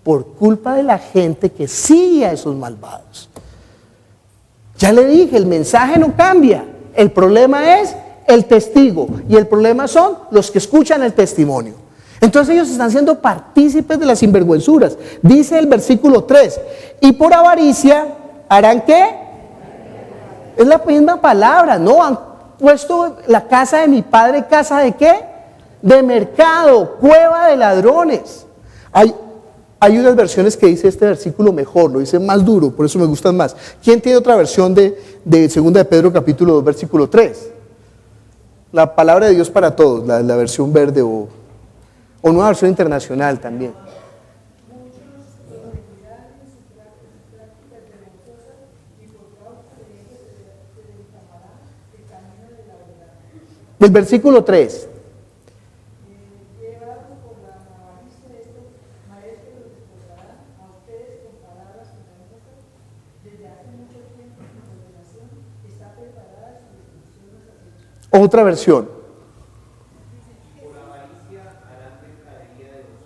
Speaker 2: por culpa de la gente que sigue a esos malvados. Ya le dije, el mensaje no cambia. El problema es el testigo y el problema son los que escuchan el testimonio. Entonces ellos están siendo partícipes de las sinvergüenzuras. Dice el versículo 3, y por avaricia harán ¿qué? Es la misma palabra, ¿no? Han puesto la casa de mi padre, ¿casa de qué? De mercado, cueva de ladrones. Hay unas versiones que dice este versículo mejor, lo dice más duro, por eso me gustan más. ¿Quién tiene otra versión de 2 de Pedro capítulo 2 versículo 3? La palabra de Dios para todos, la versión verde o nueva versión internacional también. El versículo 3. Otra versión.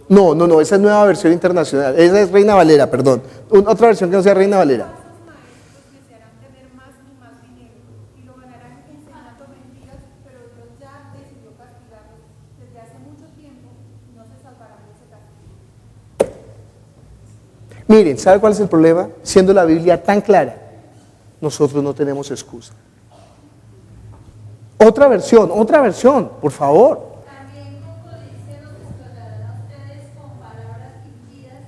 Speaker 2: No, esa es nueva versión internacional. Esa es Reina Valera, perdón. Otra versión que no sea Reina Valera. Miren, ¿sabe cuál es el problema? Siendo la Biblia tan clara, nosotros no tenemos excusa. Otra versión, por favor.
Speaker 3: También con codicia los explotarán a ustedes con palabras fingidas,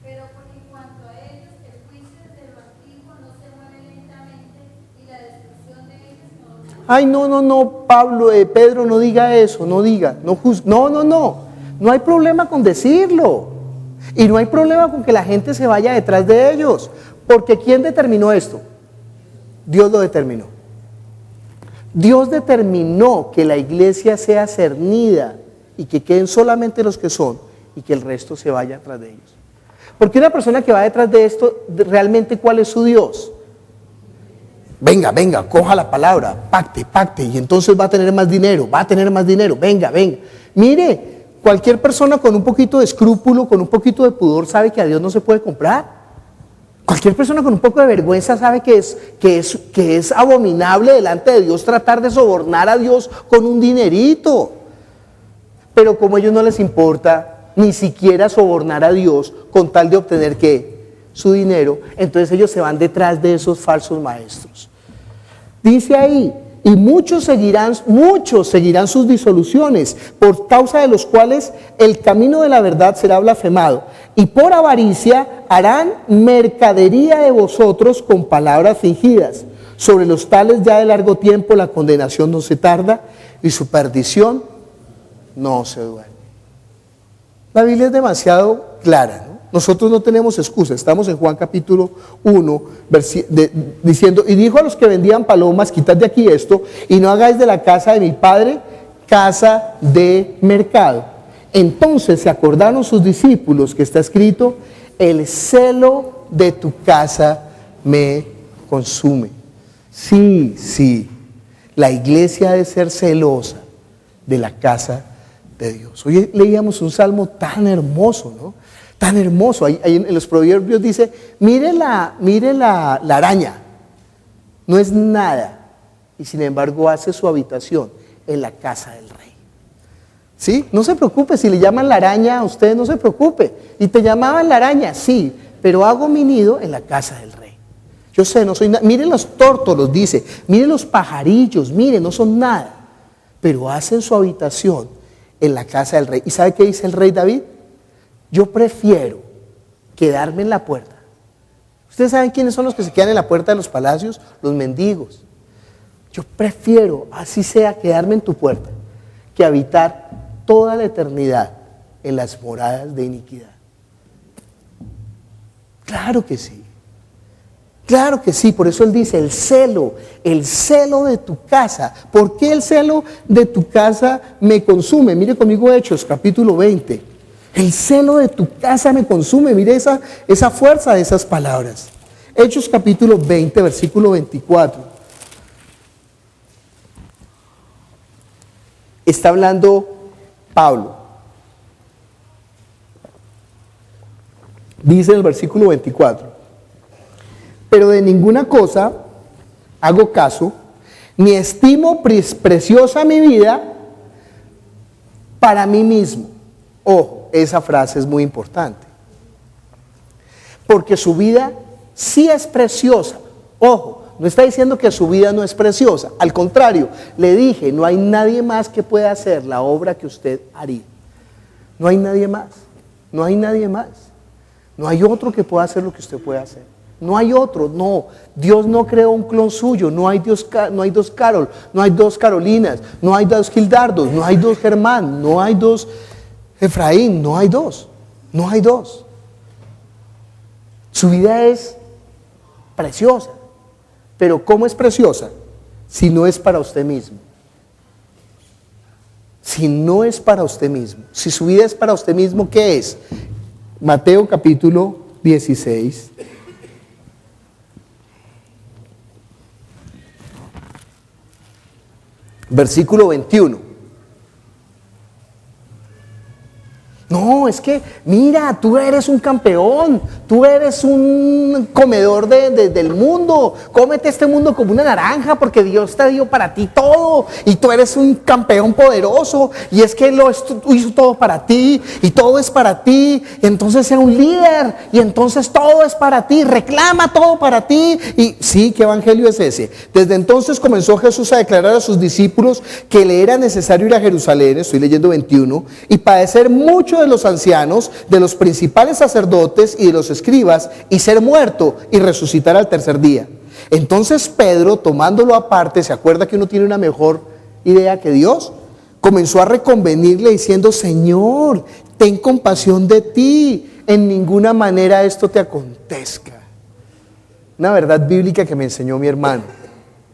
Speaker 3: pero en cuanto a ellos, el juicio de lo antiguo no se mueve lentamente y la destrucción de ellos no.
Speaker 2: Ay, no, Pablo, Pedro, no diga eso, no diga, no juzgue. No hay problema con decirlo. Y no hay problema con que la gente se vaya detrás de ellos. Porque ¿quién determinó esto? Dios lo determinó. Dios determinó que la iglesia sea cernida y que queden solamente los que son y que el resto se vaya atrás de ellos. Porque una persona que va detrás de esto, realmente ¿cuál es su Dios? Venga, coja la palabra, pacte, y entonces va a tener más dinero, venga. Mire, cualquier persona con un poquito de escrúpulo, con un poquito de pudor, sabe que a Dios no se puede comprar. Cualquier persona con un poco de vergüenza sabe que es abominable delante de Dios tratar de sobornar a Dios con un dinerito. Pero como a ellos no les importa ni siquiera sobornar a Dios con tal de obtener ¿qué? Su dinero, entonces ellos se van detrás de esos falsos maestros. Dice ahí, y muchos seguirán sus disoluciones, por causa de los cuales el camino de la verdad será blasfemado. Y por avaricia harán mercadería de vosotros con palabras fingidas. Sobre los tales ya de largo tiempo la condenación no se tarda y su perdición no se duerme. La Biblia es demasiado clara, ¿no? Nosotros no tenemos excusa. Estamos en Juan capítulo 1 diciendo, y dijo a los que vendían palomas, quitad de aquí esto y no hagáis de la casa de mi padre casa de mercado. Entonces se acordaron sus discípulos que está escrito, el celo de tu casa me consume. Sí, la iglesia ha de ser celosa de la casa de Dios. Hoy leíamos un salmo tan hermoso, ¿no? Tan hermoso. Ahí en los proverbios dice, mire la araña, no es nada, y sin embargo hace su habitación en la casa del rey. ¿Sí? No se preocupe, si le llaman la araña a usted, no se preocupe. Y te llamaban la araña, sí, pero hago mi nido en la casa del rey. Yo sé, no soy nada. Miren los tórtolos, dice, miren los pajarillos, miren, no son nada, pero hacen su habitación en la casa del rey. ¿Y sabe qué dice el rey David? Yo prefiero quedarme en la puerta. ¿Ustedes saben quiénes son los que se quedan en la puerta de los palacios? Los mendigos. Yo prefiero, así sea, quedarme en tu puerta, que habitar toda la eternidad en las moradas de iniquidad. Claro que sí. Claro que sí, por eso él dice el celo de tu casa. ¿Por qué el celo de tu casa me consume? Mire conmigo Hechos, capítulo 20. El celo de tu casa me consume. Mire esa fuerza de esas palabras. Hechos, capítulo 20, versículo 24. Está hablando Pablo. Dice en el versículo 24. Pero de ninguna cosa hago caso, ni estimo preciosa mi vida para mí mismo. Ojo, esa frase es muy importante. Porque su vida sí es preciosa. Ojo, no está diciendo que su vida no es preciosa. Al contrario, le dije, no hay nadie más que pueda hacer la obra que usted haría. No hay nadie más. No hay nadie más. No hay otro que pueda hacer lo que usted puede hacer. No hay otro, no. Dios no creó un clon suyo. No hay dos Carol, no hay dos Carolinas, no hay dos Gildardos, no hay dos Germán, no hay dos Efraín, no hay dos. No hay dos. Su vida es preciosa. Pero ¿cómo es preciosa? Si no es para usted mismo. Si no es para usted mismo. Si su vida es para usted mismo, ¿qué es? Mateo capítulo 16. Versículo 21. No, es que, mira, tú eres un campeón, tú eres un comedor del mundo, cómete este mundo como una naranja porque Dios te dio para ti todo y tú eres un campeón poderoso y es que hizo todo para ti y todo es para ti, y entonces sea un líder y entonces todo es para ti, reclama todo para ti. Y sí, ¿qué evangelio es ese? Desde entonces comenzó Jesús a declarar a sus discípulos que le era necesario ir a Jerusalén, estoy leyendo 21, y padecer mucho de los ancianos, de los principales sacerdotes y de los escribas, y ser muerto y resucitar al tercer día. Entonces Pedro, tomándolo aparte, ¿se acuerda que uno tiene una mejor idea que Dios? Comenzó a reconvenirle diciendo: Señor, ten compasión de ti, en ninguna manera esto te acontezca. Una verdad bíblica que me enseñó mi hermano.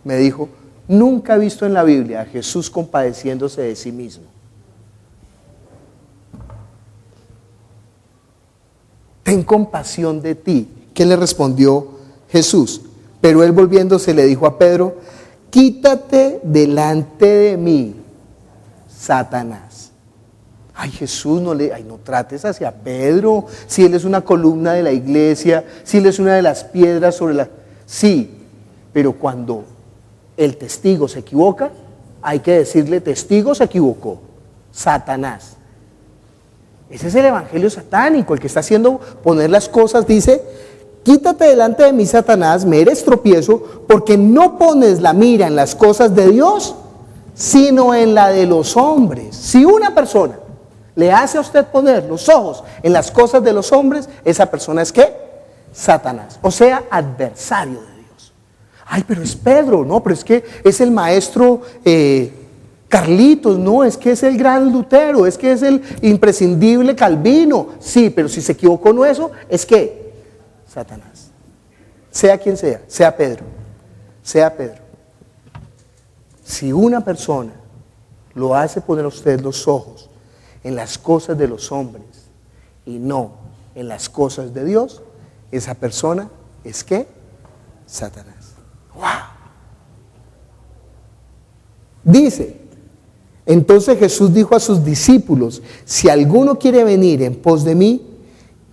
Speaker 2: Me dijo: nunca he visto en la Biblia a Jesús compadeciéndose de sí mismo. Ten compasión de ti. ¿Qué le respondió Jesús? Pero él volviéndose le dijo a Pedro: quítate delante de mí, Satanás. Ay, Jesús, no trates hacia Pedro, si él es una columna de la iglesia, si él es una de las piedras sobre la... Sí, pero cuando el testigo se equivoca, hay que decirle: testigo se equivocó, Satanás. Ese es el evangelio satánico, el que está haciendo poner las cosas. Dice: quítate delante de mí, Satanás, me eres tropiezo, porque no pones la mira en las cosas de Dios, sino en la de los hombres. Si una persona le hace a usted poner los ojos en las cosas de los hombres, esa persona es ¿qué? Satanás, o sea, adversario de Dios. Ay, pero es Pedro, no, pero es que es el maestro Carlitos, no, es que es el gran Lutero, es que es el imprescindible Calvino. Sí, pero si se equivocó en eso, es que Satanás. Sea quien sea Pedro, sea Pedro. Si una persona lo hace poner a usted los ojos en las cosas de los hombres y no en las cosas de Dios, esa persona es ¿qué? Satanás. ¡Wow! Dice: entonces Jesús dijo a sus discípulos: si alguno quiere venir en pos de mí,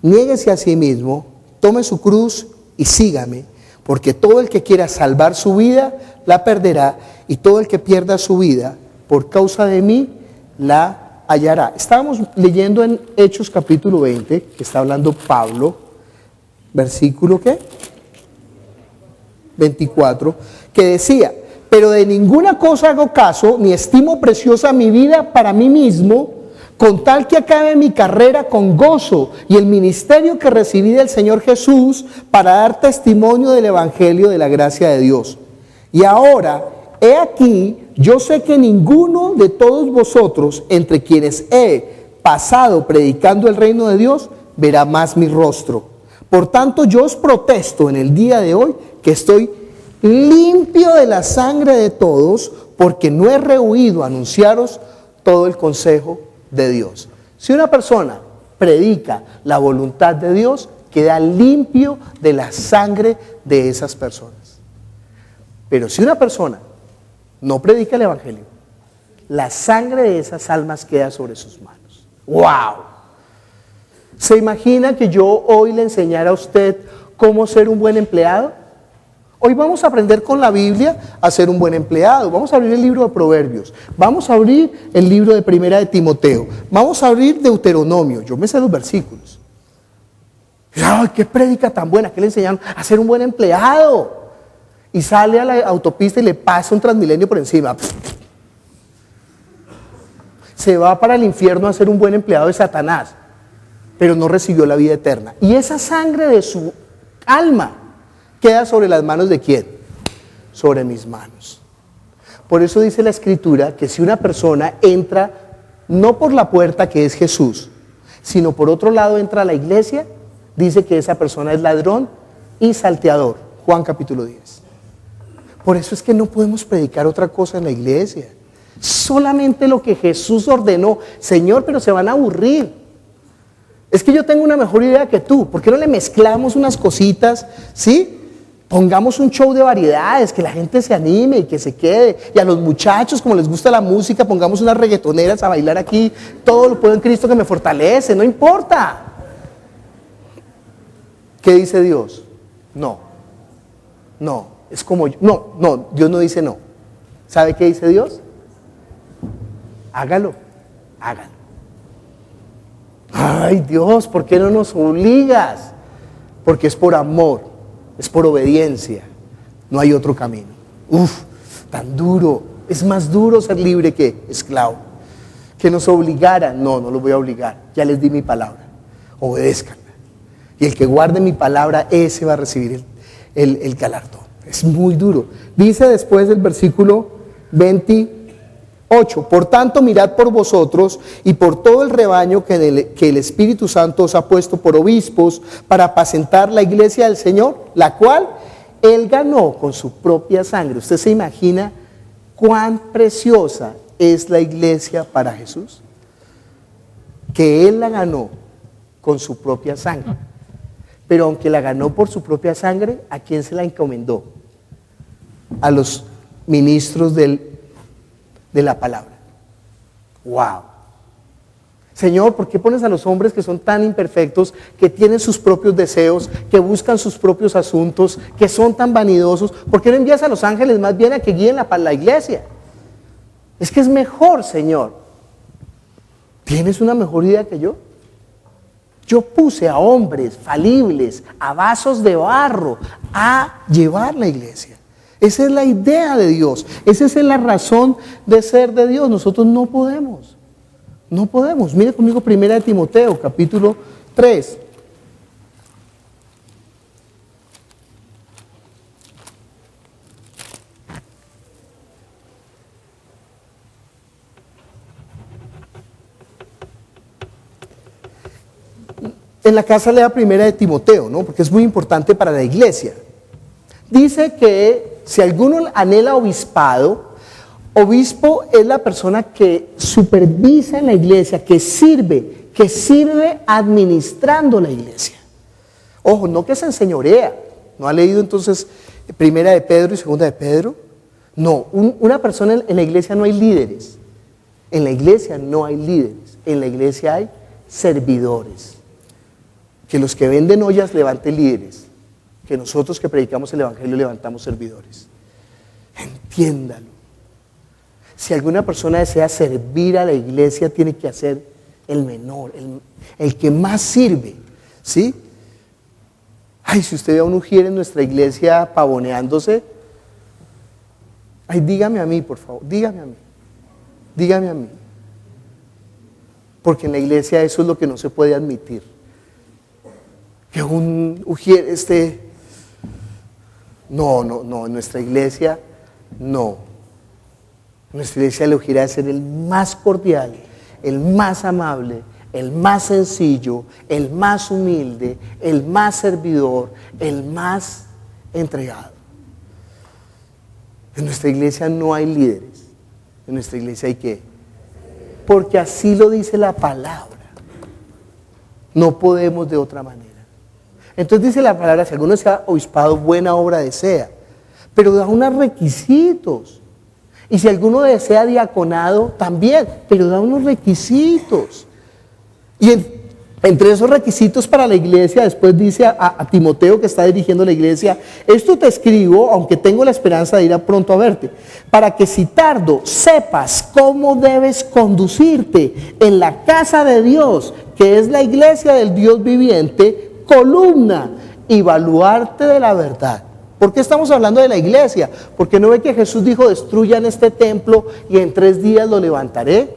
Speaker 2: niéguese a sí mismo, tome su cruz y sígame, porque todo el que quiera salvar su vida, la perderá, y todo el que pierda su vida por causa de mí, la hallará. Estábamos leyendo en Hechos capítulo 20, que está hablando Pablo, versículo ¿qué? 24, que decía: pero de ninguna cosa hago caso, ni estimo preciosa mi vida para mí mismo, con tal que acabe mi carrera con gozo y el ministerio que recibí del Señor Jesús para dar testimonio del Evangelio de la gracia de Dios. Y ahora, he aquí, yo sé que ninguno de todos vosotros, entre quienes he pasado predicando el reino de Dios, verá más mi rostro. Por tanto, yo os protesto en el día de hoy que estoy limpio de la sangre de todos, porque no he rehuido anunciaros todo el consejo de Dios. Si una persona predica la voluntad de Dios, queda limpio de la sangre de esas personas. Pero si una persona no predica el evangelio, la sangre de esas almas queda sobre sus manos. ¡Wow! ¿Se imagina que yo hoy le enseñara a usted cómo ser un buen empleado? Hoy vamos a aprender con la Biblia a ser un buen empleado. Vamos a abrir el libro de Proverbios, vamos a abrir el libro de Primera de Timoteo, vamos a abrir Deuteronomio. Yo me sé los versículos. ¡Ay, qué prédica tan buena! ¿Qué le enseñaron? A ser un buen empleado. Y sale a la autopista y le pasa un Transmilenio por encima. Se va para el infierno a ser un buen empleado de Satanás, pero no recibió la vida eterna. Y esa sangre de su alma queda sobre las manos ¿de quién? Sobre mis manos. Por eso dice la Escritura que si una persona entra no por la puerta que es Jesús, sino por otro lado entra a la iglesia, dice que esa persona es ladrón y salteador. Juan capítulo 10. Por eso es que no podemos predicar otra cosa en la iglesia. Solamente lo que Jesús ordenó. Señor, pero se van a aburrir. Es que yo tengo una mejor idea que tú. ¿Por qué no le mezclamos unas cositas? ¿Sí? Pongamos un show de variedades, que la gente se anime y que se quede. Y a los muchachos, como les gusta la música, pongamos unas reggaetoneras a bailar aquí. Todo lo puedo en Cristo que me fortalece, no importa. ¿Qué dice Dios? No, es como yo. No, Dios no dice no. ¿Sabe qué dice Dios? Hágalo. Ay, Dios, ¿por qué no nos obligas? Porque es por amor, es por obediencia. No hay otro camino. Tan duro. Es más duro ser libre que esclavo. Que nos obligaran. No los voy a obligar. Ya les di mi palabra. Obedezcan. Y el que guarde mi palabra, ese va a recibir el galardón. Es muy duro. Dice después del versículo 28: por tanto, mirad por vosotros y por todo el rebaño que el Espíritu Santo os ha puesto por obispos para apacentar la iglesia del Señor, la cual Él ganó con su propia sangre. ¿Usted se imagina cuán preciosa es la iglesia para Jesús? Que Él la ganó con su propia sangre. Pero aunque la ganó por su propia sangre, ¿a quién se la encomendó? A los ministros de la palabra. ¡Wow! Señor, ¿por qué pones a los hombres que son tan imperfectos, que tienen sus propios deseos, que buscan sus propios asuntos, que son tan vanidosos? ¿Por qué no envías a los ángeles más bien a que guíen la iglesia? Es que es mejor, Señor. ¿Tienes una mejor idea que yo? Yo puse a hombres falibles, a vasos de barro, a llevar la iglesia. Esa es la idea de Dios. Esa es la razón de ser de Dios. Nosotros no podemos. Mire conmigo Primera de Timoteo, capítulo 3. En la casa lea Primera de Timoteo, ¿no? Porque es muy importante para la iglesia. Dice que si alguno anhela obispado, obispo es la persona que supervisa en la iglesia, que sirve administrando la iglesia. Ojo, no que se enseñorea. ¿No ha leído entonces Primera de Pedro y Segunda de Pedro? No, una persona en la iglesia no hay líderes. En la iglesia no hay líderes. En la iglesia hay servidores. Que los que venden ollas levanten líderes, que nosotros que predicamos el Evangelio levantamos servidores. Entiéndalo. Si alguna persona desea servir a la iglesia, tiene que hacer el menor, el que más sirve, ¿sí? Ay, si usted ve a un ujier en nuestra iglesia pavoneándose, ay, dígame a mí, por favor, dígame a mí. Porque en la iglesia eso es lo que no se puede admitir. Que un ujier no, en nuestra iglesia, no. En nuestra iglesia el ujier debe ser el más cordial, el más amable, el más sencillo, el más humilde, el más servidor, el más entregado. En nuestra iglesia no hay líderes, en nuestra iglesia hay que, porque así lo dice la palabra, no podemos de otra manera. Entonces dice la palabra, si alguno sea obispado, buena obra desea, pero da unos requisitos. Y si alguno desea diaconado, también, pero da unos requisitos. Y entre esos requisitos para la iglesia, después dice a Timoteo, que está dirigiendo la iglesia: esto te escribo, aunque tengo la esperanza de ir pronto a verte, para que si tardo sepas cómo debes conducirte en la casa de Dios, que es la iglesia del Dios viviente, columna y baluarte de la verdad. ¿Por qué estamos hablando de la iglesia? Porque no ve que Jesús dijo: destruyan este templo y en 3 días lo levantaré.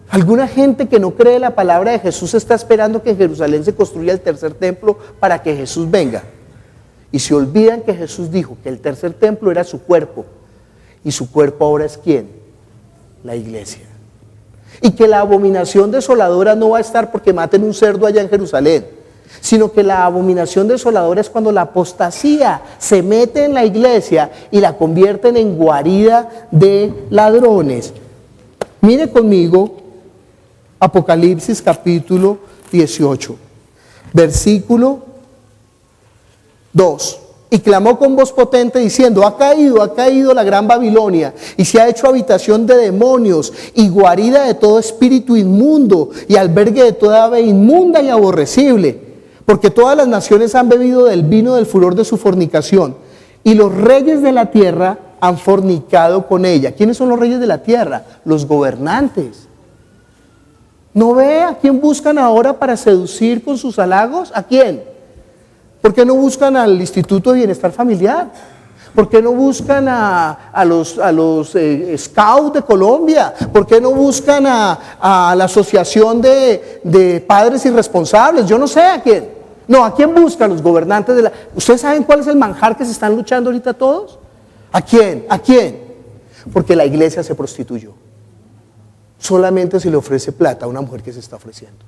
Speaker 2: Alguna gente que no cree la palabra de Jesús está esperando que en Jerusalén se construya el 3er templo para que Jesús venga. Y se olvidan que Jesús dijo que el 3er templo era su cuerpo. Y su cuerpo ahora es ¿quién? La iglesia. Y que la abominación desoladora no va a estar porque maten un cerdo allá en Jerusalén, sino que la abominación desoladora es cuando la apostasía se mete en la iglesia y la convierten en guarida de ladrones. Mire conmigo Apocalipsis capítulo 18, versículo 2. Y clamó con voz potente diciendo: ha caído la gran Babilonia, y se ha hecho habitación de demonios y guarida de todo espíritu inmundo y albergue de toda ave inmunda y aborrecible, porque todas las naciones han bebido del vino del furor de su fornicación, y los reyes de la tierra han fornicado con ella. ¿Quiénes son los reyes de la tierra? Los gobernantes. ¿No ve a quién buscan ahora para seducir con sus halagos? ¿A quién? ¿Por qué no buscan al Instituto de Bienestar Familiar? ¿Por qué no buscan a los Scouts de Colombia? ¿Por qué no buscan a la Asociación de Padres Irresponsables? Yo no sé a quién. No, ¿a quién buscan los gobernantes de la... ¿Ustedes saben cuál es el manjar que se están luchando ahorita todos? ¿A quién? ¿A quién? Porque la iglesia se prostituyó. Solamente se le ofrece plata a una mujer que se está ofreciendo.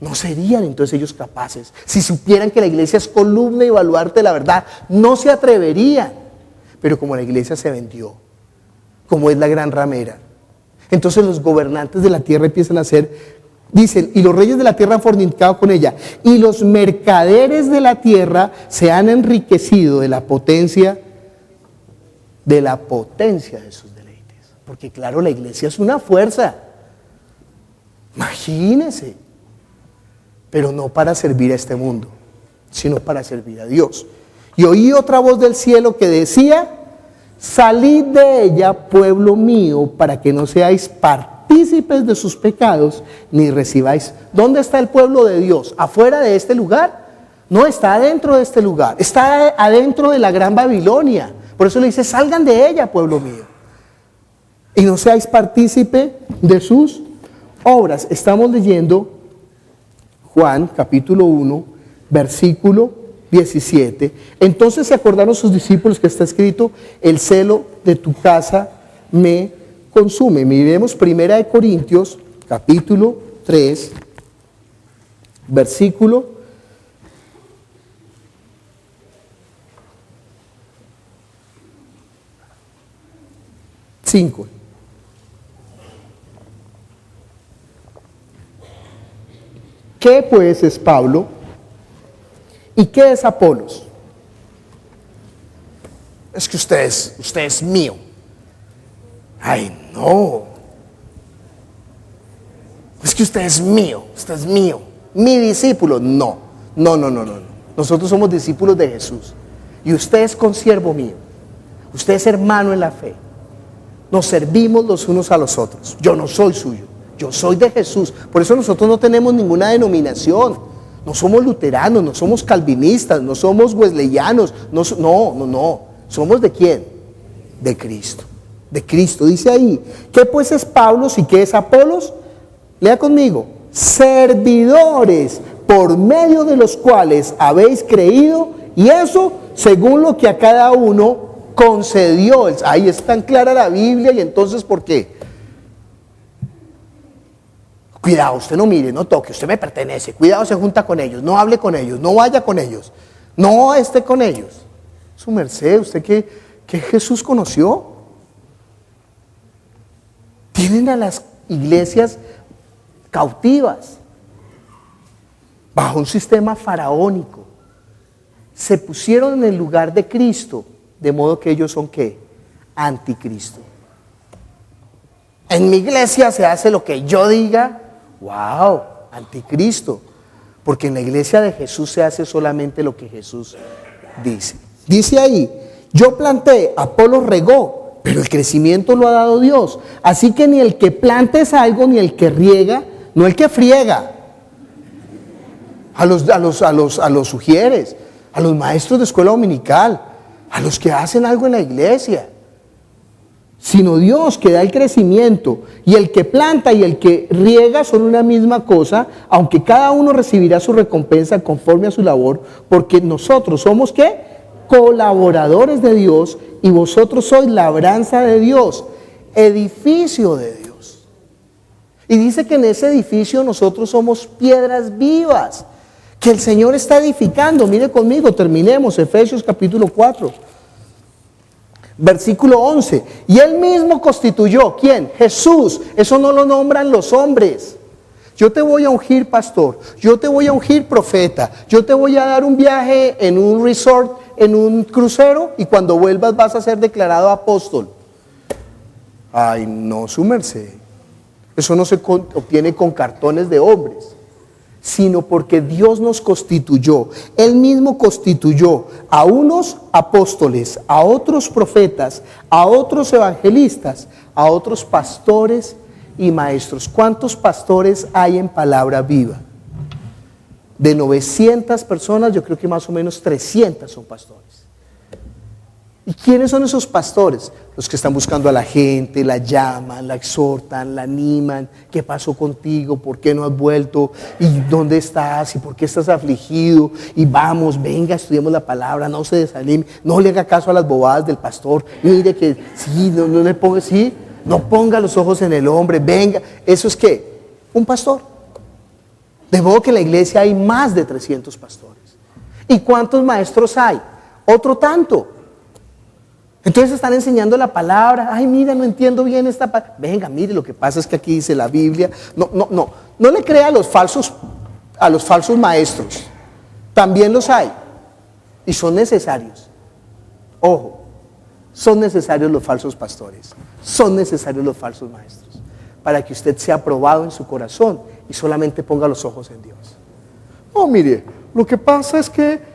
Speaker 2: No serían entonces ellos capaces. Si supieran que la iglesia es columna y baluarte de la verdad, no se atreverían. Pero como la iglesia se vendió, como es la gran ramera, entonces los gobernantes de la tierra empiezan a hacer, dicen, y los reyes de la tierra han fornicado con ella, y los mercaderes de la tierra se han enriquecido de la potencia de sus deleites. Porque claro, la iglesia es una fuerza. Imagínense. Pero no para servir a este mundo, sino para servir a Dios. Y oí otra voz del cielo que decía: salid de ella, pueblo mío, para que no seáis partícipes de sus pecados, ni recibáis. ¿Dónde está el pueblo de Dios? ¿Afuera de este lugar? No, está adentro de este lugar, está adentro de la gran Babilonia. Por eso le dice: salgan de ella, pueblo mío, y no seáis partícipe de sus obras. Estamos leyendo Juan capítulo 1, versículo 17. Entonces se acordaron sus discípulos que está escrito: el celo de tu casa me consume. Miremos 1 Corintios capítulo 3, versículo 5. ¿Qué pues es Pablo? ¿Y qué es Apolos? Es que usted es mío. Ay, no. Es que usted es mío, usted es mío. mi discípulo. No. Nosotros somos discípulos de Jesús. Y usted es consiervo mío. Usted es hermano en la fe. Nos servimos los unos a los otros. Yo no soy suyo, yo soy de Jesús. Por eso nosotros no tenemos ninguna denominación. No somos luteranos, no somos calvinistas, no somos wesleyanos. No. ¿Somos de quién? De Cristo. De Cristo. Dice ahí, ¿qué pues es Pablo y qué es Apolos? Lea conmigo. Servidores por medio de los cuales habéis creído, y eso según lo que a cada uno concedió. Ahí es tan clara la Biblia. Y entonces, ¿por qué? Cuidado, usted no mire, no toque, usted me pertenece. Cuidado, se junta con ellos, no hable con ellos, no vaya con ellos, no esté con ellos. Su merced, ¿usted qué Jesús conoció? Tienen a las iglesias cautivas bajo un sistema faraónico. Se pusieron en el lugar de Cristo, de modo que ellos son ¿qué? Anticristo. En mi iglesia se hace lo que yo diga. ¡Wow! Anticristo. Porque en la iglesia de Jesús se hace solamente lo que Jesús dice. Dice ahí, yo planté, Apolos regó, pero el crecimiento lo ha dado Dios. Así que ni el que planta es algo, ni el que riega, no el que friega. A los sugieres, a los maestros de escuela dominical, a los que hacen algo en la iglesia, sino Dios que da el crecimiento. Y el que planta y el que riega son una misma cosa, aunque cada uno recibirá su recompensa conforme a su labor, porque nosotros somos ¿qué? Colaboradores de Dios, y vosotros sois labranza de Dios, edificio de Dios. Y dice que en ese edificio nosotros somos piedras vivas, que el Señor está edificando. Mire conmigo, terminemos, Efesios capítulo 4. Versículo 11, y Él mismo constituyó, ¿quién? Jesús. Eso no lo nombran los hombres. Yo te voy a ungir pastor, yo te voy a ungir profeta, yo te voy a dar un viaje en un resort, en un crucero, y cuando vuelvas vas a ser declarado apóstol. Ay, no, su merced. Eso no se obtiene con cartones de hombres, sino porque Dios nos constituyó. Él mismo constituyó a unos apóstoles, a otros profetas, a otros evangelistas, a otros pastores y maestros. ¿Cuántos pastores hay en Palabra Viva? De 900 personas, yo creo que más o menos 300 son pastores. ¿Y quiénes son esos pastores? Los que están buscando a la gente, la llaman, la exhortan, la animan. ¿Qué pasó contigo? ¿Por qué no has vuelto? ¿Y dónde estás? ¿Y por qué estás afligido? Y vamos, venga, estudiemos la palabra, no se desanime, no le haga caso a las bobadas del pastor. Mire que sí, no le ponga, sí, no ponga los ojos en el hombre, venga. ¿Eso es qué? Un pastor. De modo que en la iglesia hay más de 300 pastores. ¿Y cuántos maestros hay? Otro tanto. Entonces están enseñando la palabra. Ay, mira, no entiendo bien esta palabra. Venga, mire, lo que pasa es que aquí dice la Biblia. No le crea a los falsos maestros. También los hay. Y son necesarios. Ojo, son necesarios los falsos pastores. Son necesarios los falsos maestros. Para que usted sea probado en su corazón y solamente ponga los ojos en Dios. No, mire, lo que pasa es que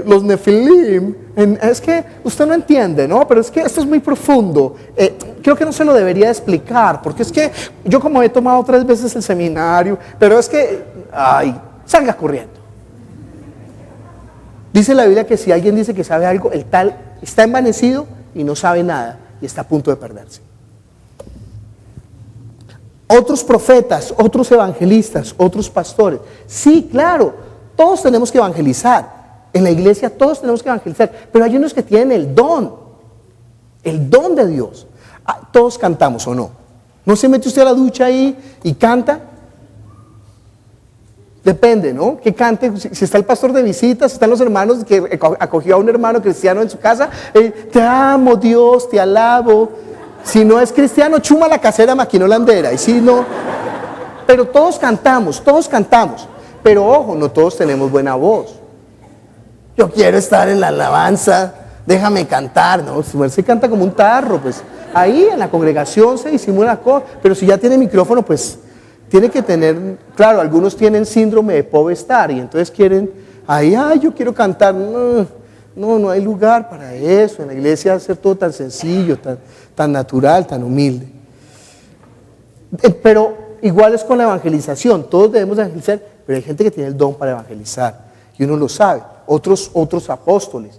Speaker 2: los Nefilim, es que usted no entiende, ¿no? Pero es que esto es muy profundo. Creo que no se lo debería explicar, porque es que yo como he tomado 3 veces el seminario, pero es que, ay, salga corriendo. Dice la Biblia que si alguien dice que sabe algo, el tal está envanecido y no sabe nada y está a punto de perderse. Otros profetas, otros evangelistas, otros pastores. Sí, claro, todos tenemos que evangelizar. En la iglesia todos tenemos que evangelizar, pero hay unos que tienen el don de Dios. Todos cantamos, ¿o no? ¿No se mete usted a la ducha ahí y canta? Depende, ¿no? Que cante, si está el pastor de visita, si están los hermanos que acogió a un hermano cristiano en su casa, te amo Dios, te alabo. Si no es cristiano, chuma la casera maquinolandera, y si no, pero todos cantamos, pero ojo, no todos tenemos buena voz. Yo quiero estar en la alabanza, déjame cantar, ¿no? Su merced canta como un tarro, pues ahí en la congregación se disimula cosas, pero si ya tiene micrófono, pues tiene que tener, claro, algunos tienen síndrome de Povestar y entonces quieren, yo quiero cantar. No hay lugar para eso. En la iglesia hacer todo tan sencillo, tan natural, tan humilde. Pero igual es con la evangelización, todos debemos evangelizar, pero hay gente que tiene el don para evangelizar y uno lo sabe. Otros apóstoles.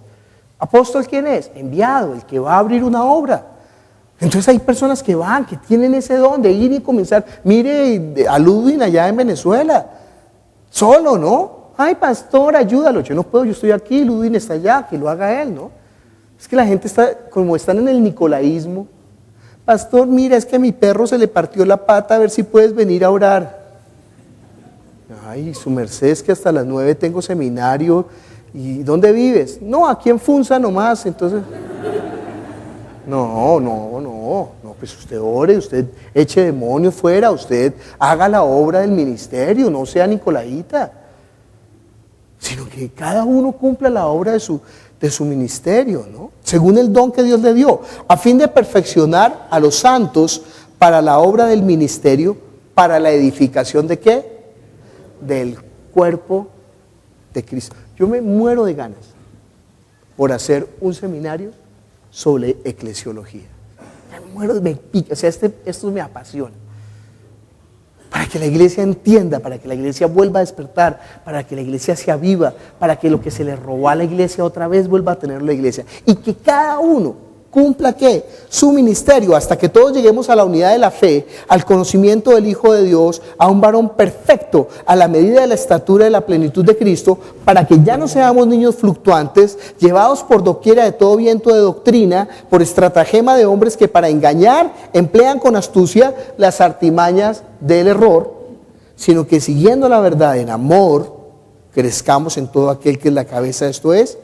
Speaker 2: ¿Apóstol quién es? Enviado, el que va a abrir una obra. Entonces hay personas que van, que tienen ese don de ir y comenzar. Mire a Ludwig allá en Venezuela, solo, ¿no? Ay, pastor, ayúdalo. Yo no puedo, yo estoy aquí, Ludwig está allá, que lo haga él, ¿no? Es que la gente está, como están en el nicolaísmo. Pastor, mira, es que a mi perro se le partió la pata, a ver si puedes venir a orar. Ay, su merced, es que hasta las 9 tengo seminario. ¿Y dónde vives? No, aquí en Funza nomás. Entonces, no, pues usted ore, usted eche demonios fuera, usted haga la obra del ministerio, no sea nicolaíta, sino que cada uno cumpla la obra de su ministerio, ¿no? Según el don que Dios le dio, a fin de perfeccionar a los santos para la obra del ministerio, para la edificación ¿de qué? Del cuerpo de Cristo. Yo me muero de ganas por hacer un seminario sobre eclesiología. Me muero, me pica, o sea, esto me apasiona. Para que la iglesia entienda, para que la iglesia vuelva a despertar, para que la iglesia se aviva, para que lo que se le robó a la iglesia otra vez vuelva a tener la iglesia. Y que cada uno cumpla ¿qué? Su ministerio, hasta que todos lleguemos a la unidad de la fe, al conocimiento del Hijo de Dios, a un varón perfecto, a la medida de la estatura de la plenitud de Cristo, para que ya no seamos niños fluctuantes, llevados por doquiera de todo viento de doctrina, por estratagema de hombres que para engañar emplean con astucia las artimañas del error, sino que siguiendo la verdad en amor, crezcamos en todo aquel que es la cabeza, esto es,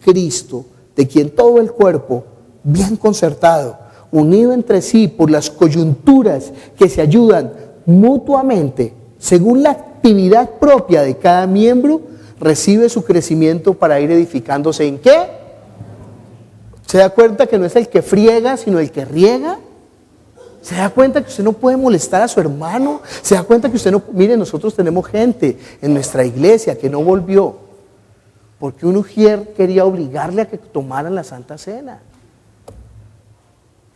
Speaker 2: Cristo, de quien todo el cuerpo, bien concertado, unido entre sí por las coyunturas que se ayudan mutuamente, según la actividad propia de cada miembro, recibe su crecimiento para ir edificándose ¿en qué? ¿Se da cuenta que no es el que friega, sino el que riega? ¿Se da cuenta que usted no puede molestar a su hermano? ¿Se da cuenta que usted no? Mire, nosotros tenemos gente en nuestra iglesia que no volvió porque un ujier quería obligarle a que tomaran la Santa Cena.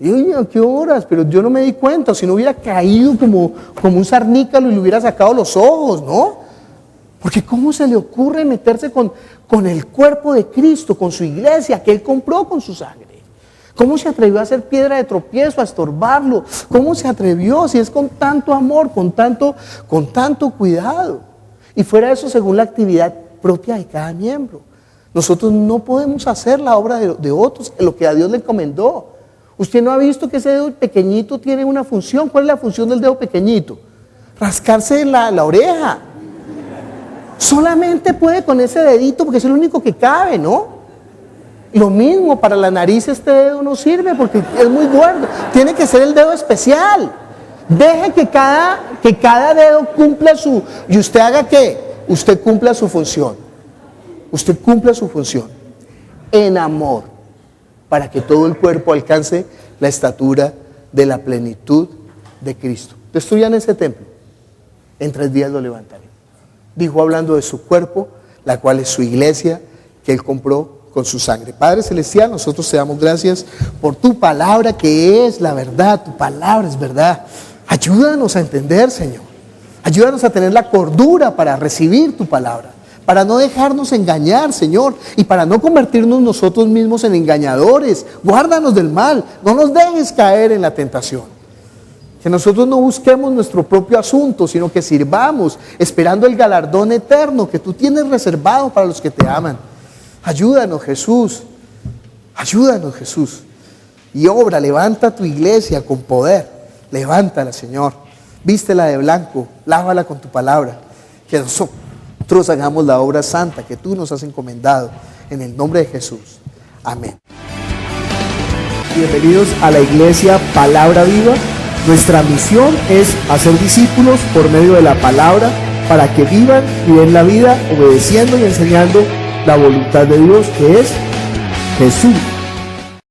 Speaker 2: Y oye, ¿a qué horas? Pero yo no me di cuenta, si no hubiera caído como un sarnícalo y le hubiera sacado los ojos, ¿no? Porque ¿cómo se le ocurre meterse con el cuerpo de Cristo, con su iglesia que Él compró con su sangre? ¿Cómo se atrevió a hacer piedra de tropiezo, a estorbarlo? ¿Cómo se atrevió si es con tanto amor, con tanto cuidado? Y fuera de eso, según la actividad propia de cada miembro. Nosotros no podemos hacer la obra de otros, lo que a Dios le encomendó. Usted no ha visto que ese dedo pequeñito tiene una función. ¿Cuál es la función del dedo pequeñito? Rascarse la oreja. Solamente puede con ese dedito porque es el único que cabe, ¿no? Lo mismo para la nariz, este dedo no sirve porque es muy gordo. Tiene que ser el dedo especial. Deje que cada dedo cumpla y usted haga ¿qué? Usted cumpla su función. Usted cumpla su función en amor, para que todo el cuerpo alcance la estatura de la plenitud de Cristo. Destruyan ese templo, en 3 días lo levantaré. Dijo hablando de su cuerpo, la cual es su iglesia, que Él compró con su sangre. Padre Celestial, nosotros te damos gracias por tu palabra, que es la verdad. Tu palabra es verdad. Ayúdanos a entender, Señor. Ayúdanos a tener la cordura para recibir tu palabra, para no dejarnos engañar, Señor, y para no convertirnos nosotros mismos en engañadores. Guárdanos del mal, no nos dejes caer en la tentación. Que nosotros no busquemos nuestro propio asunto, sino que sirvamos esperando el galardón eterno que tú tienes reservado para los que te aman. Ayúdanos, Jesús. Ayúdanos, Jesús. Y obra, levanta tu iglesia con poder. Levántala, Señor. Vístela de blanco, lávala con tu palabra. Que nosotros hagamos la obra santa que tú nos has encomendado. En el nombre de Jesús. Amén.
Speaker 1: Bienvenidos a la iglesia Palabra Viva. Nuestra misión es hacer discípulos por medio de la palabra para que vivan y den la vida obedeciendo y enseñando la voluntad de Dios, que es Jesús.